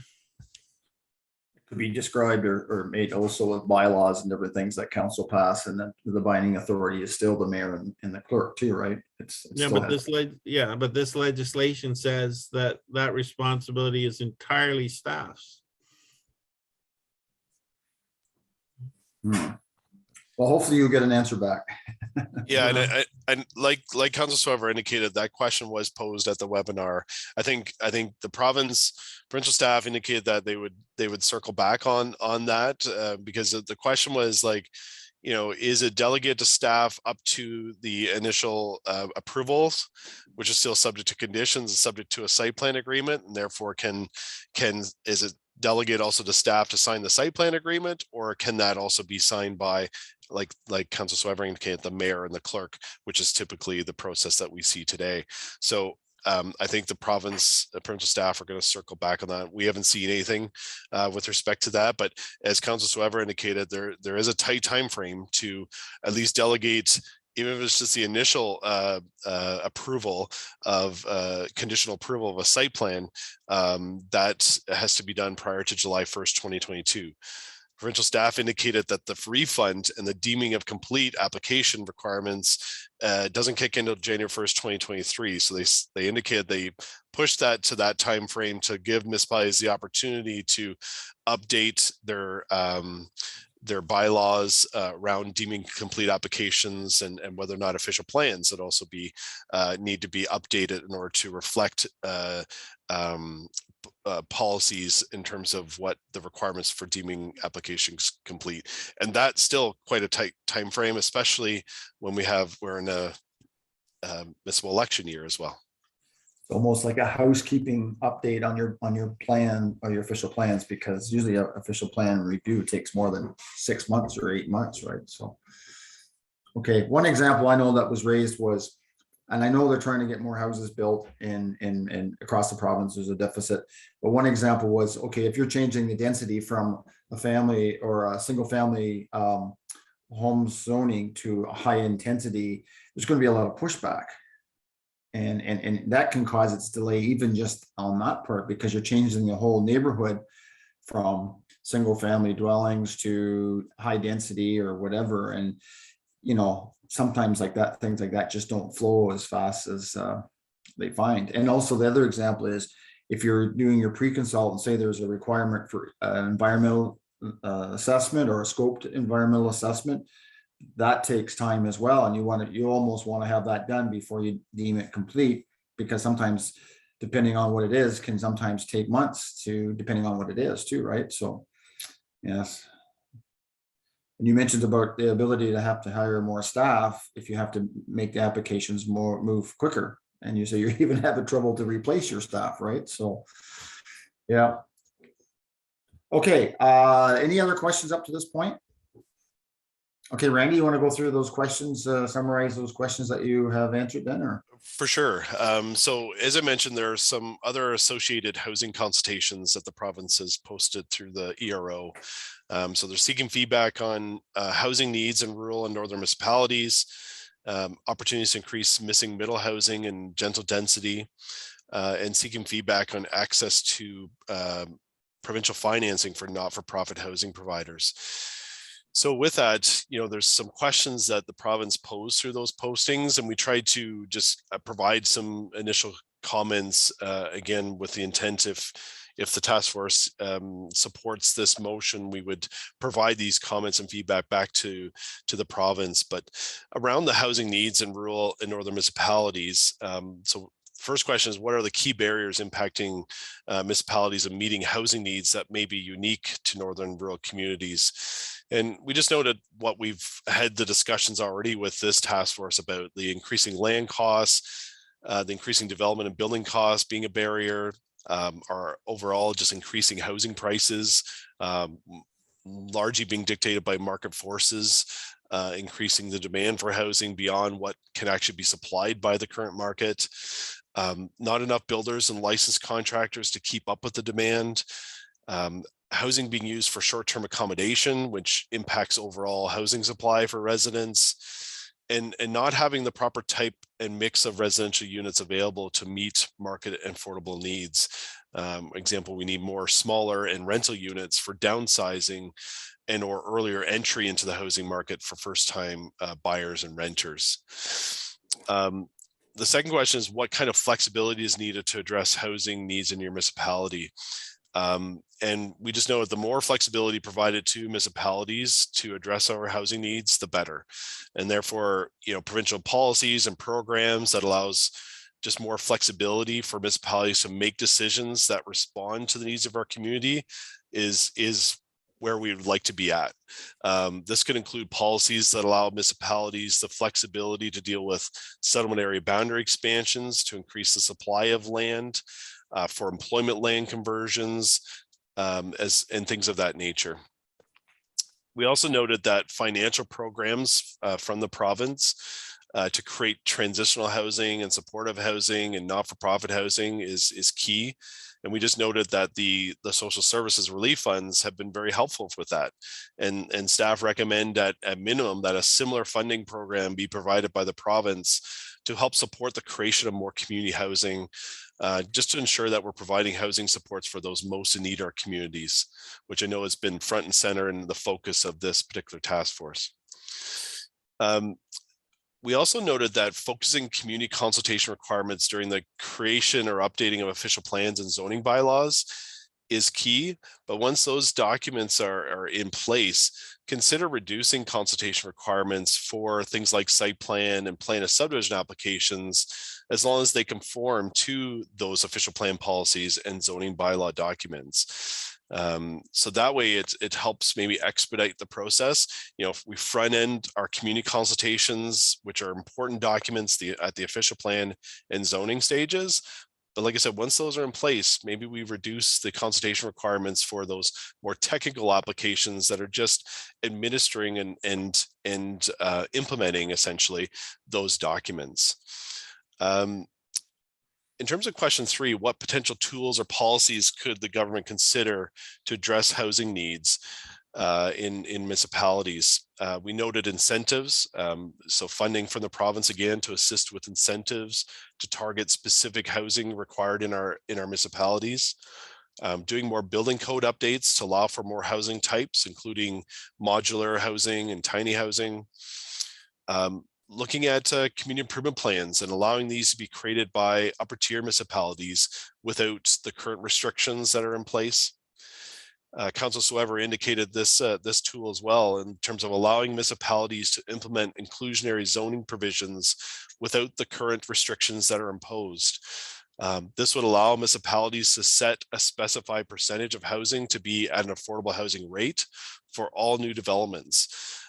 Could be described or made also with bylaws and different things that council pass, and then the binding authority is still the mayor and the clerk too, right? But this legislation says that responsibility is entirely staff's. Well, hopefully you'll get an answer back. Yeah, and like Councilor Swever indicated, that question was posed at the webinar. I think the provincial staff indicated that they would circle back on that because the question was like, is it delegated to staff up to the initial approvals, which is still subject to conditions, subject to a site plan agreement, and therefore is it delegate also to staff to sign the site plan agreement, or can that also be signed by, like Councilor Swever indicated, the mayor and the clerk, which is typically the process that we see today. So I think the provincial staff are going to circle back on that. We haven't seen anything with respect to that, but as Councilor Swever indicated, there is a tight time frame to at least delegate, even if it's just the initial approval of conditional approval of a site plan, that has to be done prior to July 1st, 2022. Provincial staff indicated that the refund and the deeming of complete application requirements doesn't kick in until January 1st, 2023. So they indicated they pushed that to that time frame to give municipalities the opportunity to update their bylaws around deeming complete applications and whether or not official plans would also need to be updated in order to reflect policies in terms of what the requirements for deeming applications complete. And that's still quite a tight time frame, especially when we're in a municipal election year as well. Almost like a housekeeping update on your plan or your official plans, because usually an official plan review takes more than 6 months or 8 months, right? So, okay, one example I know that was raised was, and I know they're trying to get more houses built in across the province, there's a deficit. But one example was, okay, if you're changing the density from a family or a single family home zoning to a high intensity, there's going to be a lot of pushback. And that can cause its delay even just on that part, because you're changing the whole neighborhood from single family dwellings to high density or whatever. And, sometimes like that, things like that just don't flow as fast as they find. And also the other example is, if you're doing your pre-consult and say there's a requirement for environmental assessment or a scoped environmental assessment, that takes time as well, and you almost want to have that done before you deem it complete, because sometimes, depending on what it is, can sometimes take months depending on what it is too, right? So yes. And you mentioned about the ability to have to hire more staff if you have to make the applications move quicker, and you say you're even having trouble to replace your staff, right? So yeah. Okay, any other questions up to this point? Okay, Randy, you want to go through those questions, summarize those questions that you have answered then, or? For sure. So as I mentioned, there are some other associated housing consultations that the province has posted through the ERO. So they're seeking feedback on housing needs in rural and northern municipalities, opportunities to increase missing middle housing and gentle density, and seeking feedback on access to provincial financing for not-for-profit housing providers. So with that, there's some questions that the province posed through those postings, and we tried to just provide some initial comments, again, with the intent if the task force supports this motion, we would provide these comments and feedback back to the province. But around the housing needs in rural and northern municipalities, so first question is, what are the key barriers impacting municipalities of meeting housing needs that may be unique to northern rural communities? And we just noted what we've had the discussions already with this task force about the increasing land costs, the increasing development and building costs being a barrier, are overall just increasing housing prices, largely being dictated by market forces, increasing the demand for housing beyond what can actually be supplied by the current market. Not enough builders and licensed contractors to keep up with the demand. Housing being used for short-term accommodation, which impacts overall housing supply for residents, and not having the proper type and mix of residential units available to meet market and affordable needs. Example, we need more smaller and rental units for downsizing and or earlier entry into the housing market for first-time buyers and renters. The second question is, what kind of flexibility is needed to address housing needs in your municipality? And we just know that the more flexibility provided to municipalities to address our housing needs, the better. And therefore, provincial policies and programs that allows just more flexibility for municipalities to make decisions that respond to the needs of our community is where we would like to be at. This could include policies that allow municipalities the flexibility to deal with settlement area boundary expansions to increase the supply of land, for employment land conversions, and things of that nature. We also noted that financial programs from the province to create transitional housing and supportive housing and not-for-profit housing is key. And we just noted that the social services relief funds have been very helpful with that. And staff recommend that at minimum that a similar funding program be provided by the province to help support the creation of more community housing, just to ensure that we're providing housing supports for those most in need of our communities, which I know has been front and center in the focus of this particular task force. We also noted that focusing community consultation requirements during the creation or updating of official plans and zoning bylaws is key, but once those documents are in place, consider reducing consultation requirements for things like site plan and plan of subdivision applications, as long as they conform to those official plan policies and zoning bylaw documents. So that way it helps maybe expedite the process. If we front end our community consultations, which are important documents at the official plan and zoning stages. But like I said, once those are in place, maybe we reduce the consultation requirements for those more technical applications that are just administering and implementing essentially those documents. In terms of question 3, what potential tools or policies could the government consider to address housing needs in municipalities? We noted incentives, so funding from the province again to assist with incentives to target specific housing required in our municipalities. Doing more building code updates to allow for more housing types, including modular housing and tiny housing. Looking at community improvement plans and allowing these to be created by upper tier municipalities without the current restrictions that are in place. Council Soever indicated this tool as well in terms of allowing municipalities to implement inclusionary zoning provisions without the current restrictions that are imposed. This would allow municipalities to set a specified percentage of housing to be at an affordable housing rate for all new developments.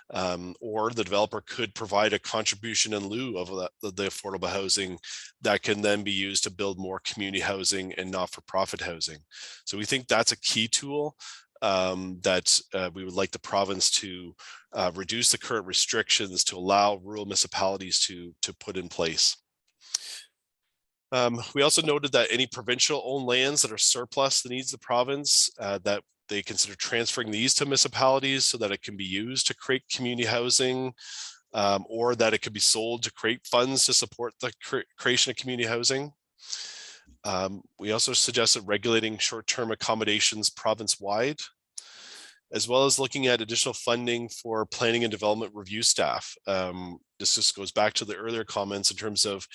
Or the developer could provide a contribution in lieu of the affordable housing that can then be used to build more community housing and not-for-profit housing. So we think that's a key tool that we would like the province to reduce the current restrictions to allow rural municipalities to put in place. We also noted that any provincial owned lands that are surplus the needs of the province, that they consider transferring these to municipalities so that it can be used to create community housing, or that it could be sold to create funds to support the creation of community housing. We also suggested regulating short-term accommodations province-wide, as well as looking at additional funding for planning and development review staff. This just goes back to the earlier comments in terms of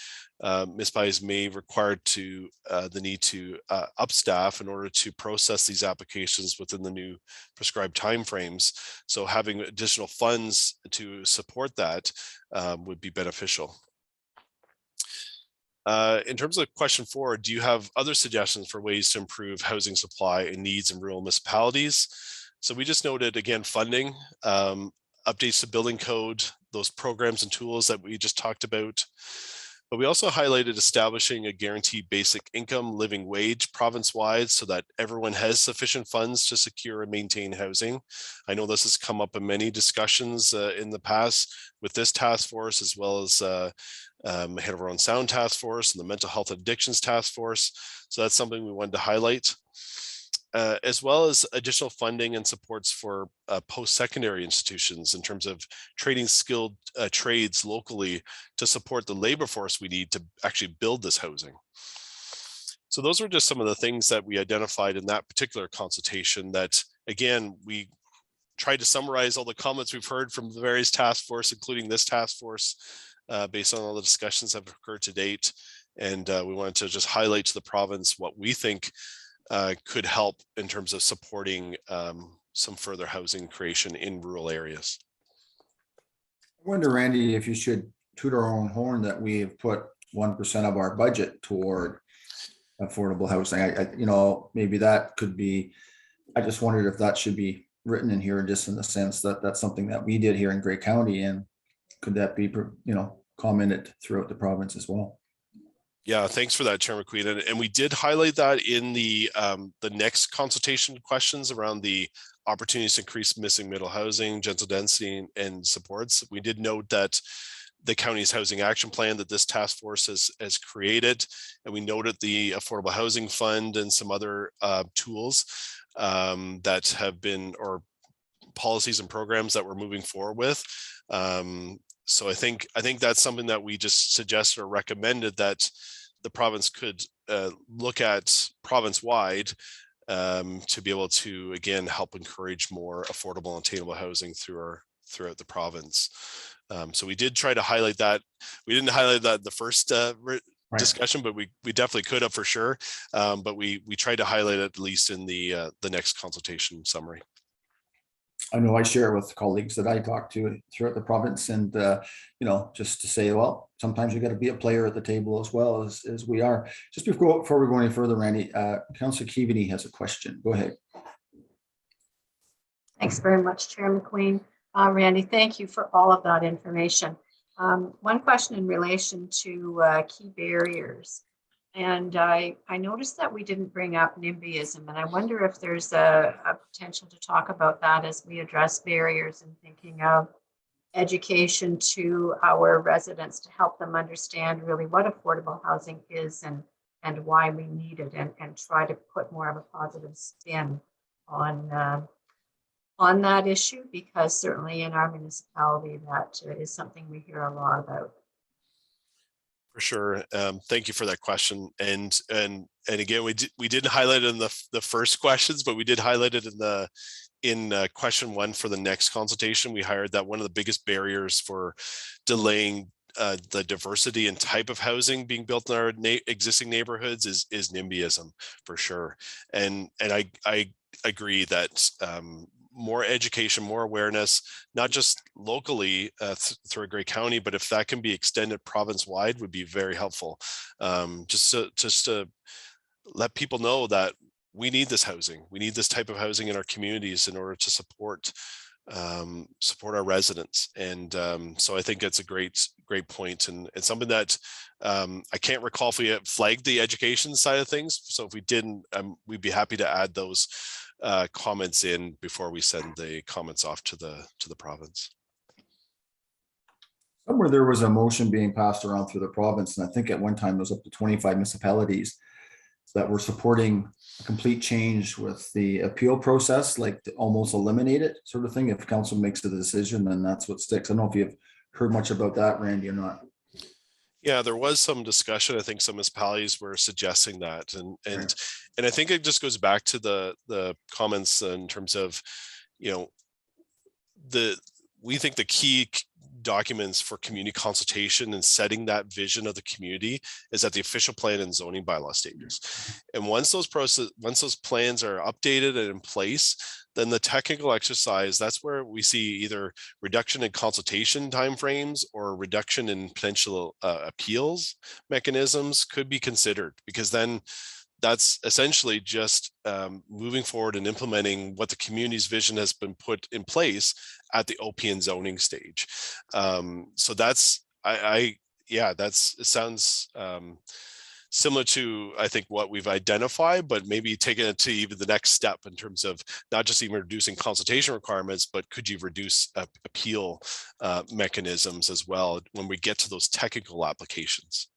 municipalities may require to the need to upstaff in order to process these applications within the new prescribed timeframes. So having additional funds to support that would be beneficial. In terms of question 4, do you have other suggestions for ways to improve housing supply and needs in rural municipalities? So we just noted, again, funding, updates to building code, those programs and tools that we just talked about. But we also highlighted establishing a guaranteed basic income living wage province-wide so that everyone has sufficient funds to secure and maintain housing. I know this has come up in many discussions in the past with this task force, as well as head of our own sound task force and the mental health addictions task force. So that's something we wanted to highlight. As well as additional funding and supports for post-secondary institutions in terms of training skilled trades locally to support the labor force we need to actually build this housing. So those were just some of the things that we identified in that particular consultation that, again, we tried to summarize all the comments we've heard from the various task force, including this task force, based on all the discussions that have occurred to date. And we wanted to just highlight to the province what we think could help in terms of supporting some further housing creation in rural areas. I wonder, Randy, if you should toot our own horn that we have put 1% of our budget toward affordable housing. You know, maybe that could be, I just wondered if that should be written in here, just in the sense that that's something that we did here in Grey County, and could that be, you know, commented throughout the province as well? Yeah, thanks for that, Chair McQueen. And we did highlight that in the next consultation questions around the opportunities to increase missing middle housing, gentle density, and supports. We did note that the county's housing action plan that this task force has created, and we noted the Affordable Housing Fund and some other tools that have been, or policies and programs that we're moving forward with. So I think that's something that we just suggested or recommended that the province could look at province-wide to be able to, again, help encourage more affordable and attainable housing throughout the province. So we did try to highlight that. We didn't highlight that in the first discussion, but we definitely could have for sure. But we tried to highlight it at least in the next consultation summary. I know I share it with colleagues that I talk to throughout the province, and you know, just to say, well, sometimes you got to be a player at the table as well as we are. Just before we go any further, Randy, Councillor Keaveney has a question. Go ahead. Thanks very much, Chair McQueen. Randy, thank you for all of that information. One question in relation to key barriers. And I noticed that we didn't bring up NIMBYism, and I wonder if there's a potential to talk about that as we address barriers and thinking of education to our residents to help them understand really what affordable housing is and why we need it, and try to put more of a positive spin on that issue, because certainly in our municipality that is something we hear a lot about. For sure. Thank you for that question. And again, we didn't highlight it in the first questions, but we did highlight it in question 1 for the next consultation. We hired that one of the biggest barriers for delaying the diversity and type of housing being built in our existing neighborhoods is NIMBYism, for sure. And I agree that more education, more awareness, not just locally through Grey County, but if that can be extended province-wide, would be very helpful. Just to let people know that we need this housing. We need this type of housing in our communities in order to support our residents. And so I think that's a great point, and it's something that I can't recall if we flagged the education side of things. So if we didn't, we'd be happy to add those comments in before we send the comments off to the province. Somewhere there was a motion being passed around through the province, and I think at one time it was up to 25 municipalities that were supporting a complete change with the appeal process, like to almost eliminate it sort of thing. If council makes the decision, then that's what sticks. I don't know if you've heard much about that, Randy, or not. Yeah, there was some discussion. I think some municipalities were suggesting that, and I think it just goes back to the comments in terms of, you know, we think the key documents for community consultation and setting that vision of the community is at the official plan and zoning bylaw stages. And once those plans are updated and in place, then the technical exercise, that's where we see either reduction in consultation timeframes or reduction in potential appeals mechanisms could be considered, because then that's essentially just moving forward and implementing what the community's vision has been put in place at the OP and zoning stage. So that's, it sounds similar to, I think, what we've identified, but maybe taking it to even the next step in terms of not just even reducing consultation requirements, but could you reduce appeal mechanisms as well when we get to those technical applications?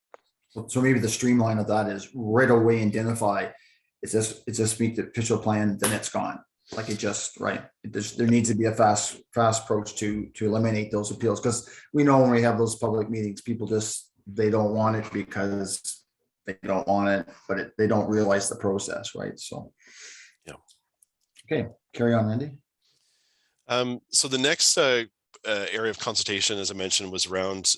So maybe the streamline of that is right away identify, it's just meet the official plan, then it's gone. Like it just, right. There needs to be a fast approach to eliminate those appeals, because we know when we have those public meetings, people they don't want it because they don't want it, but they don't realize the process, right? So, yeah. Okay, carry on, Randy. So the next area of consultation, as I mentioned, was around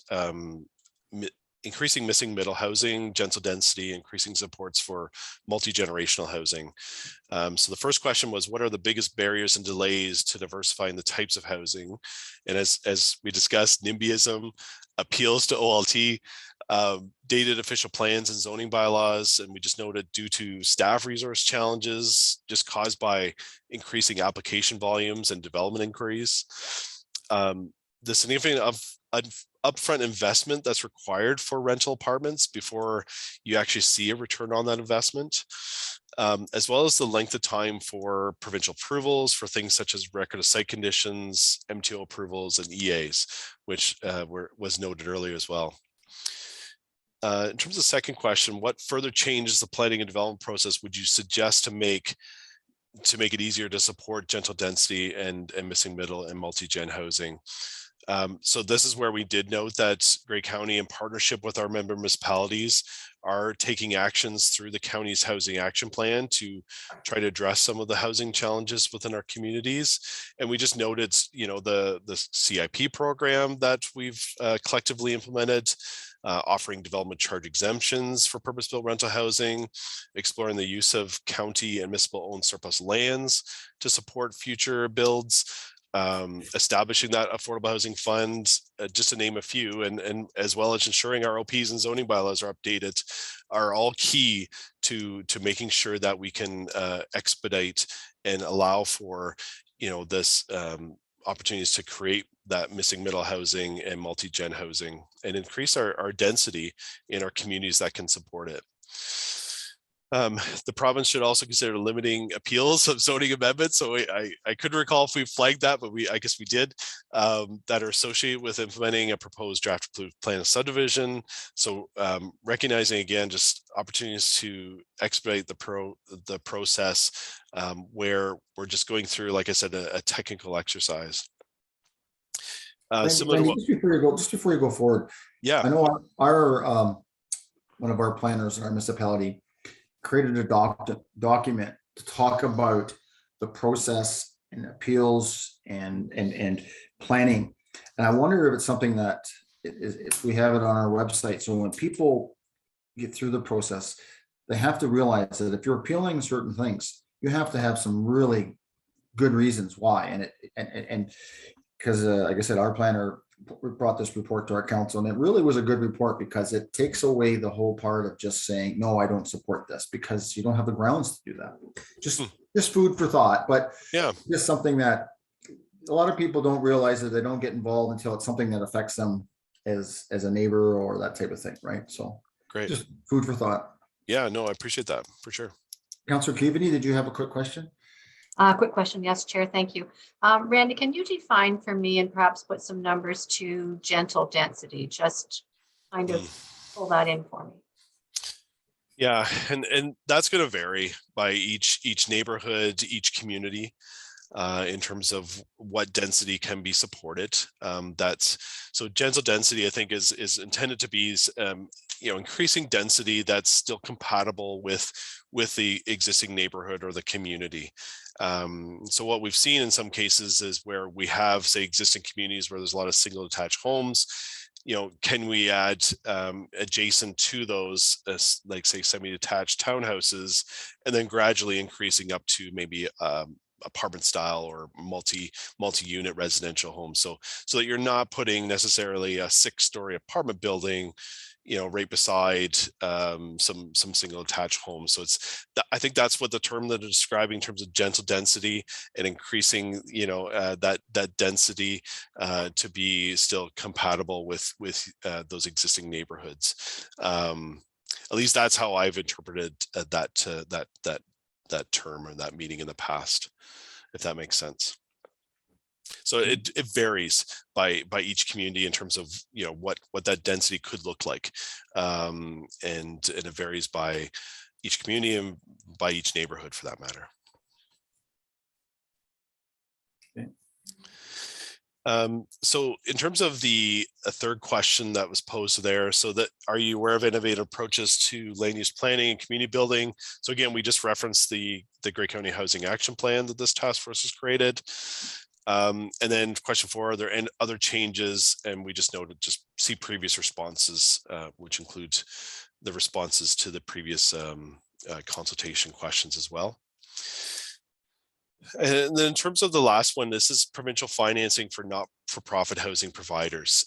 increasing missing middle housing, gentle density, increasing supports for multi-generational housing. So the first question was, what are the biggest barriers and delays to diversifying the types of housing? And as we discussed, NIMBYism, appeals to OLT, dated official plans and zoning bylaws, and we just noted due to staff resource challenges just caused by increasing application volumes and development inquiries. The significant upfront investment that's required for rental apartments before you actually see a return on that investment, as well as the length of time for provincial approvals for things such as record of site conditions, MTO approvals, and EAs, which was noted earlier as well. In terms of the second question, what further changes the planning and development process would you suggest to make it easier to support gentle density and missing middle and multi-gen housing? So this is where we did note that Grey County, in partnership with our member municipalities, are taking actions through the county's housing action plan to try to address some of the housing challenges within our communities. And we just noted, you know, the CIP program that we've collectively implemented, offering development charge exemptions for purpose-built rental housing, exploring the use of county and municipal-owned surplus lands to support future builds, establishing that affordable housing fund, just to name a few, and as well as ensuring our OPs and zoning bylaws are updated, are all key to making sure that we can expedite and allow for, you know, this opportunities to create that missing middle housing and multi-gen housing and increase our density in our communities that can support it. The province should also consider limiting appeals of zoning amendments. So I couldn't recall if we flagged that, but I guess we did, that are associated with implementing a proposed draft approved plan of subdivision. So recognizing again, just opportunities to expedite the process where we're just going through, like I said, a technical exercise. Similar to just before you go forward, yeah, I know our one of our planners in our municipality created a document to talk about the process and appeals and planning. And I wonder if it's something that if we have it on our website, so when people get through the process, they have to realize that if you're appealing certain things, you have to have some really good reasons why. And because like I said, our planner brought this report to our council, and it really was a good report because it takes away the whole part of just saying, no, I don't support this, because you don't have the grounds to do that. Just food for thought, but yeah, just something that a lot of people don't realize that they don't get involved until it's something that affects them as a neighbor or that type of thing, right? So great, just food for thought. Yeah, no, I appreciate that for sure. Councillor Keaveney, did you have a quick question? Quick question. Yes, Chair, thank you. Randy, can you define for me and perhaps put some numbers to gentle density? Just kind of pull that in for me. Yeah, and that's going to vary by each neighborhood, each community, in terms of what density can be supported. So gentle density, I think, is intended to be increasing density that's still compatible with the existing neighborhood or the community. So what we've seen in some cases is where we have, say, existing communities where there's a lot of single detached homes. Can we add adjacent to those, like say semi-detached townhouses, and then gradually increasing up to maybe apartment style or multi-unit residential homes, so that you're not putting necessarily a 6-story apartment building right beside some single attached homes. So I think that's what the term that they're describing in terms of gentle density and increasing that density to be still compatible with those existing neighborhoods. At least that's how I've interpreted that term or that meaning in the past, if that makes sense. So it varies by each community in terms of what that density could look like, and it varies by each community and by each neighborhood for that matter. So in terms of the third question that was posed there, so that are you aware of innovative approaches to land use planning and community building? So again, we just referenced the Grey County Housing Action Plan that this task force has created. And then question 4, are there any other changes? And we just noted, just see previous responses, which include the responses to the previous consultation questions as well. And then in terms of the last one, this is provincial financing for not-for-profit housing providers.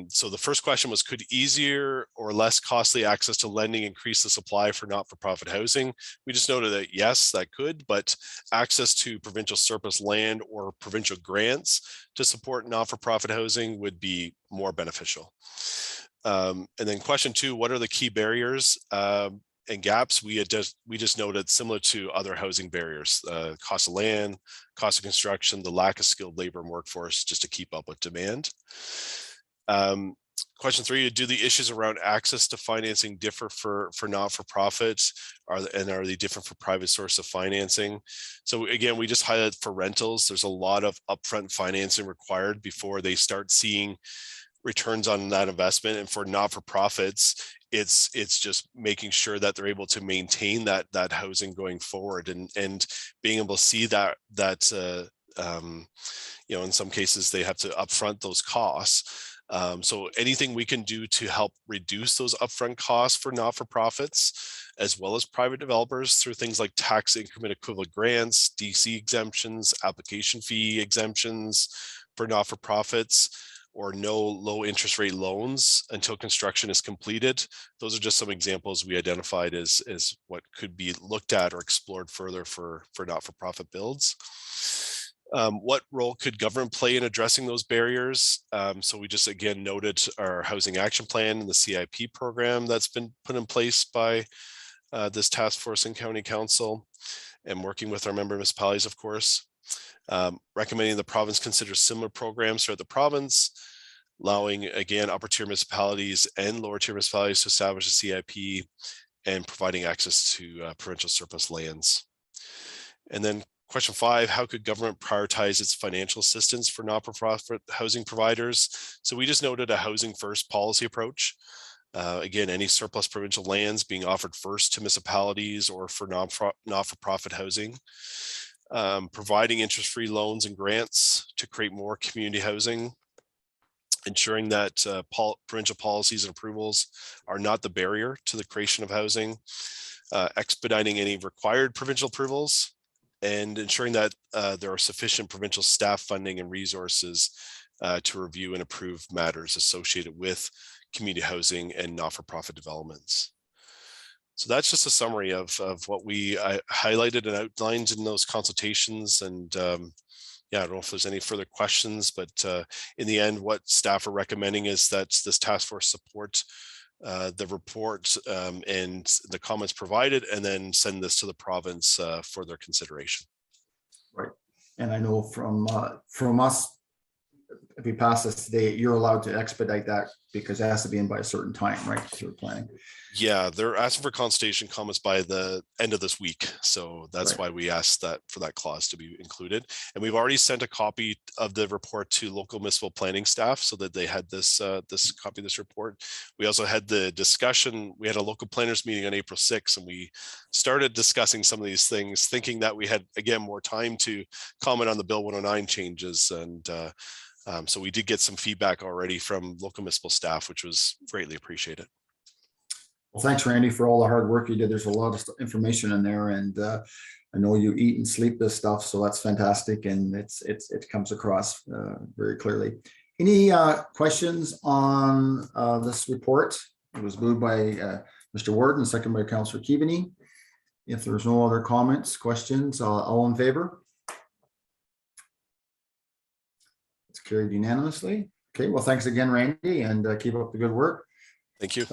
So the first question was, could easier or less costly access to lending increase the supply for not-for-profit housing? We just noted that yes, that could, but access to provincial surplus land or provincial grants to support not-for-profit housing would be more beneficial. And then question 2, what are the key barriers and gaps? We just noted, similar to other housing barriers, cost of land, cost of construction, the lack of skilled labor and workforce just to keep up with demand. Question 3, do the issues around access to financing differ for not-for-profits? Are they different for private source of financing? So again, we just highlighted for rentals, there's a lot of upfront financing required before they start seeing returns on that investment. And for not-for-profits, it's just making sure that they're able to maintain that housing going forward, and being able to see that in some cases they have to upfront those costs. So anything we can do to help reduce those upfront costs for not-for-profits as well as private developers through things like tax increment equivalent grants, DC exemptions, application fee exemptions for not-for-profits, or no low interest rate loans until construction is completed. Those are just some examples we identified as what could be looked at or explored further for not-for-profit builds. What role could government play in addressing those barriers? So we just again noted our housing action plan and the CIP program that's been put in place by this task force and county council, and working with our member municipalities, of course. Recommending the province consider similar programs throughout the province, allowing, again, upper tier municipalities and lower tier municipalities to establish a CIP, and providing access to provincial surplus lands. And then question 5, how could government prioritize its financial assistance for not-for-profit housing providers? So we just noted a housing first policy approach. Again, any surplus provincial lands being offered first to municipalities or for not-for-profit housing. Providing interest-free loans and grants to create more community housing, ensuring that provincial policies and approvals are not the barrier to the creation of housing, expediting any required provincial approvals, and ensuring that there are sufficient provincial staff funding and resources to review and approve matters associated with community housing and not-for-profit developments. So that's just a summary of what we highlighted and outlined in those consultations. And yeah, I don't know if there's any further questions, but in the end, what staff are recommending is that this task force support the report and the comments provided, and then send this to the province for their consideration. And I know from us, if we pass this today, you're allowed to expedite that because it has to be in by a certain time, right? So we're planning. Yeah, they're asking for consultation comments by the end of this week. So that's Right. why we asked that for that clause to be included. And we've already sent a copy of the report to local municipal planning staff so that they had this copy of this report. We also had the discussion. We had a local planners meeting on April 6th, and we started discussing some of these things, thinking that we had, again, more time to comment on the Bill 109 changes. And so we did get some feedback already from local municipal staff, which was greatly appreciated. Well, thanks, Randy, for all the hard work you did. There's a lot of information in there, and I know you eat and sleep this stuff, so that's fantastic, and it comes across very clearly. Any questions on this report? It was moved by Mr. Ward and second by Councillor Keaveney. If there's no other comments, questions, all in favor? It's carried unanimously. Okay, well, thanks again, Randy, and keep up the good work. Thank you.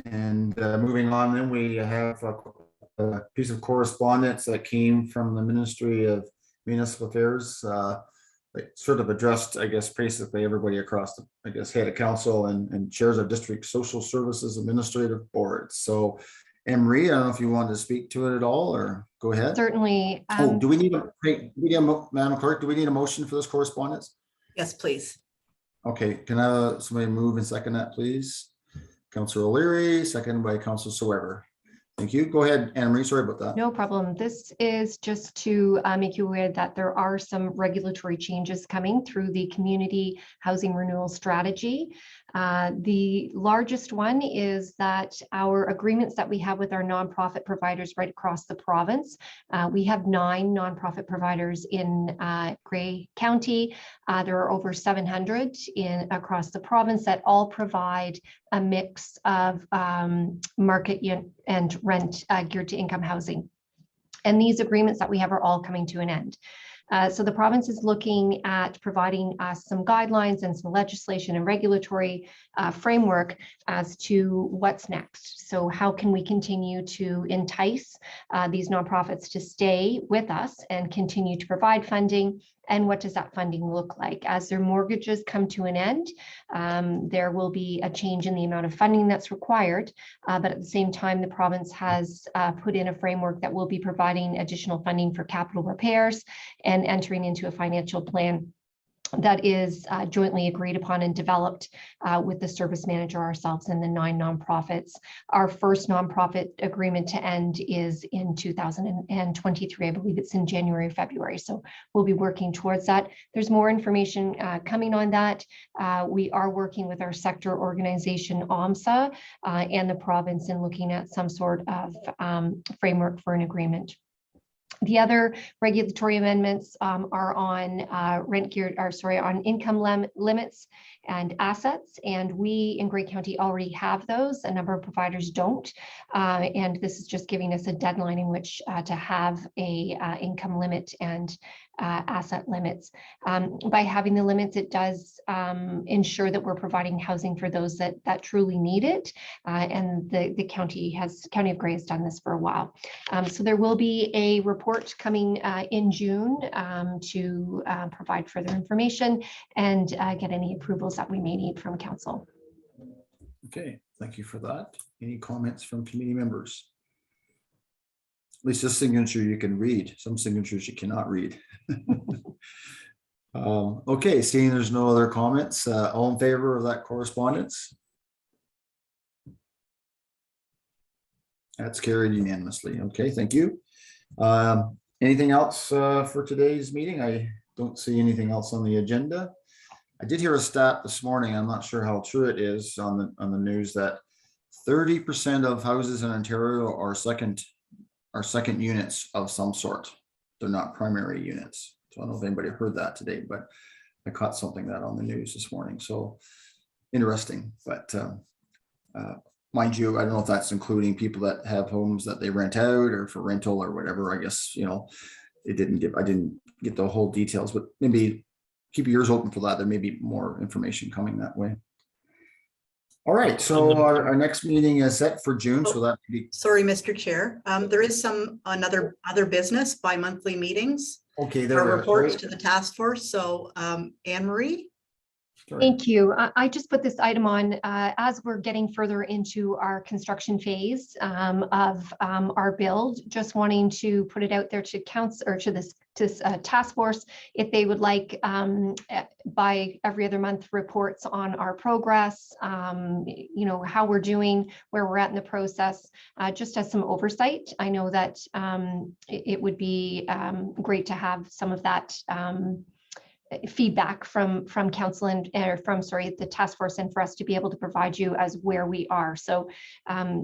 And moving on, then we have a piece of correspondence that came from the Ministry of Municipal Affairs. That sort of addressed, I guess, basically everybody across the, I guess, head of council and chairs of district social services administrative boards. So, Emery, I don't know if you wanted to speak to it at all, or go ahead. Certainly. Do we need Madam Clerk, do we need a motion for this correspondence? Yes, please. Okay, can I have somebody move and second that, please? Councillor O'Leary, second by Councillor Soever. Thank you. Go ahead, Anne Marie. Sorry about that. No problem. This is just to make you aware that there are some regulatory changes coming through the community housing renewal strategy. The largest one is that our agreements that we have with our nonprofit providers right across the province. We have 9 nonprofit providers in Grey County. There are over 700 across the province that all provide a mix of market and rent geared to income housing. And these agreements that we have are all coming to an end. So the province is looking at providing us some guidelines and some legislation and regulatory framework as to what's next. So how can we continue to entice these nonprofits to stay with us and continue to provide funding? And what does that funding look like? As their mortgages come to an end, there will be a change in the amount of funding that's required. But at the same time, the province has put in a framework that will be providing additional funding for capital repairs and entering into a financial plan that is jointly agreed upon and developed with the service manager, ourselves, and the 9 nonprofits. Our first nonprofit agreement to end is in 2023. I believe it's in January or February. So we'll be working towards that. There's more information coming on that. We are working with our sector organization, OMSA, and the province in looking at some sort of framework for an agreement. The other regulatory amendments are on on income limits and assets, and we in Grey County already have those. A number of providers don't, and this is just giving us a deadline in which to have a income limit and asset limits. By having the limits, it does ensure that we're providing housing for those that truly need it, and the County of Grey has done this for a while. So there will be a report coming in June to provide further information and get any approvals that we may need from council. Okay, thank you for that. Any comments from committee members? At least this signature you can read. Some signatures you cannot read. Okay, seeing there's no other comments, all in favor of that correspondence? That's carried unanimously. Okay, thank you. Anything else for today's meeting? I don't see anything else on the agenda. I did hear a stat this morning. I'm not sure how true it is on the news that 30% of houses in Ontario are second units of some sort. They're not primary units. So I don't know if anybody heard that today, but I caught something that on the news this morning. So interesting, but mind you, I don't know if that's including people that have homes that they rent out or for rental or whatever. I guess, I didn't get the whole details, but maybe keep your ears open for that. There may be more information coming that way. All right, so our next meeting is set for June, so that could be, Sorry, Mr. Chair. There is other business bi-monthly meetings, okay, or there. reports to the task force. So Anne Marie? Sorry. Thank you. I just put this item on as we're getting further into our construction phase of our build, just wanting to put it out there to council or to this task force if they would like by every other month reports on our progress, you know, how we're doing, where we're at in the process, just as some oversight. I know that it would be great to have some of that feedback from council and the task force, and for us to be able to provide you as where we are. So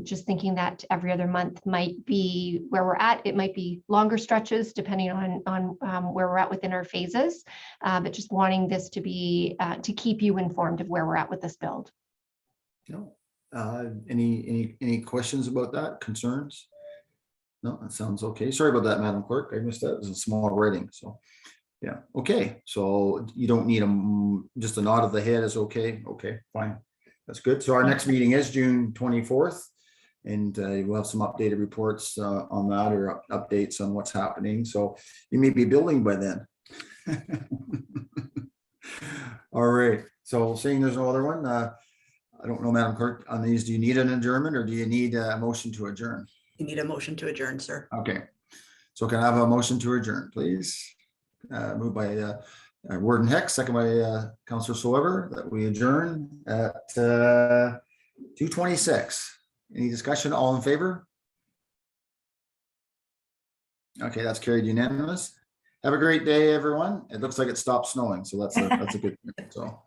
just thinking that every other month might be where we're at. It might be longer stretches depending on where we're at within our phases, but just wanting this to be to keep you informed of where we're at with this build. No. Any questions about that? Concerns? No, that sounds okay. Sorry about that, Madam Clerk. I missed that. It was a small writing, so. Yeah, okay, so you don't need just a nod of the head is okay. Okay, fine. That's good. So our next meeting is June 24th. And we'll have some updated reports on that, or updates on what's happening. So you may be building by then. All right, so seeing there's no other one, I don't know, Madam Clerk, on these, do you need an adjournment or do you need a motion to adjourn? You need a motion to adjourn, sir. Okay, so can I have a motion to adjourn, please? Moved by Warden Heck, second by Councillor Soever, that we adjourn at 2:26. Any discussion? All in favor? Okay, that's carried unanimous. Have a great day, everyone. It looks like it stopped snowing, so that's a good thing. So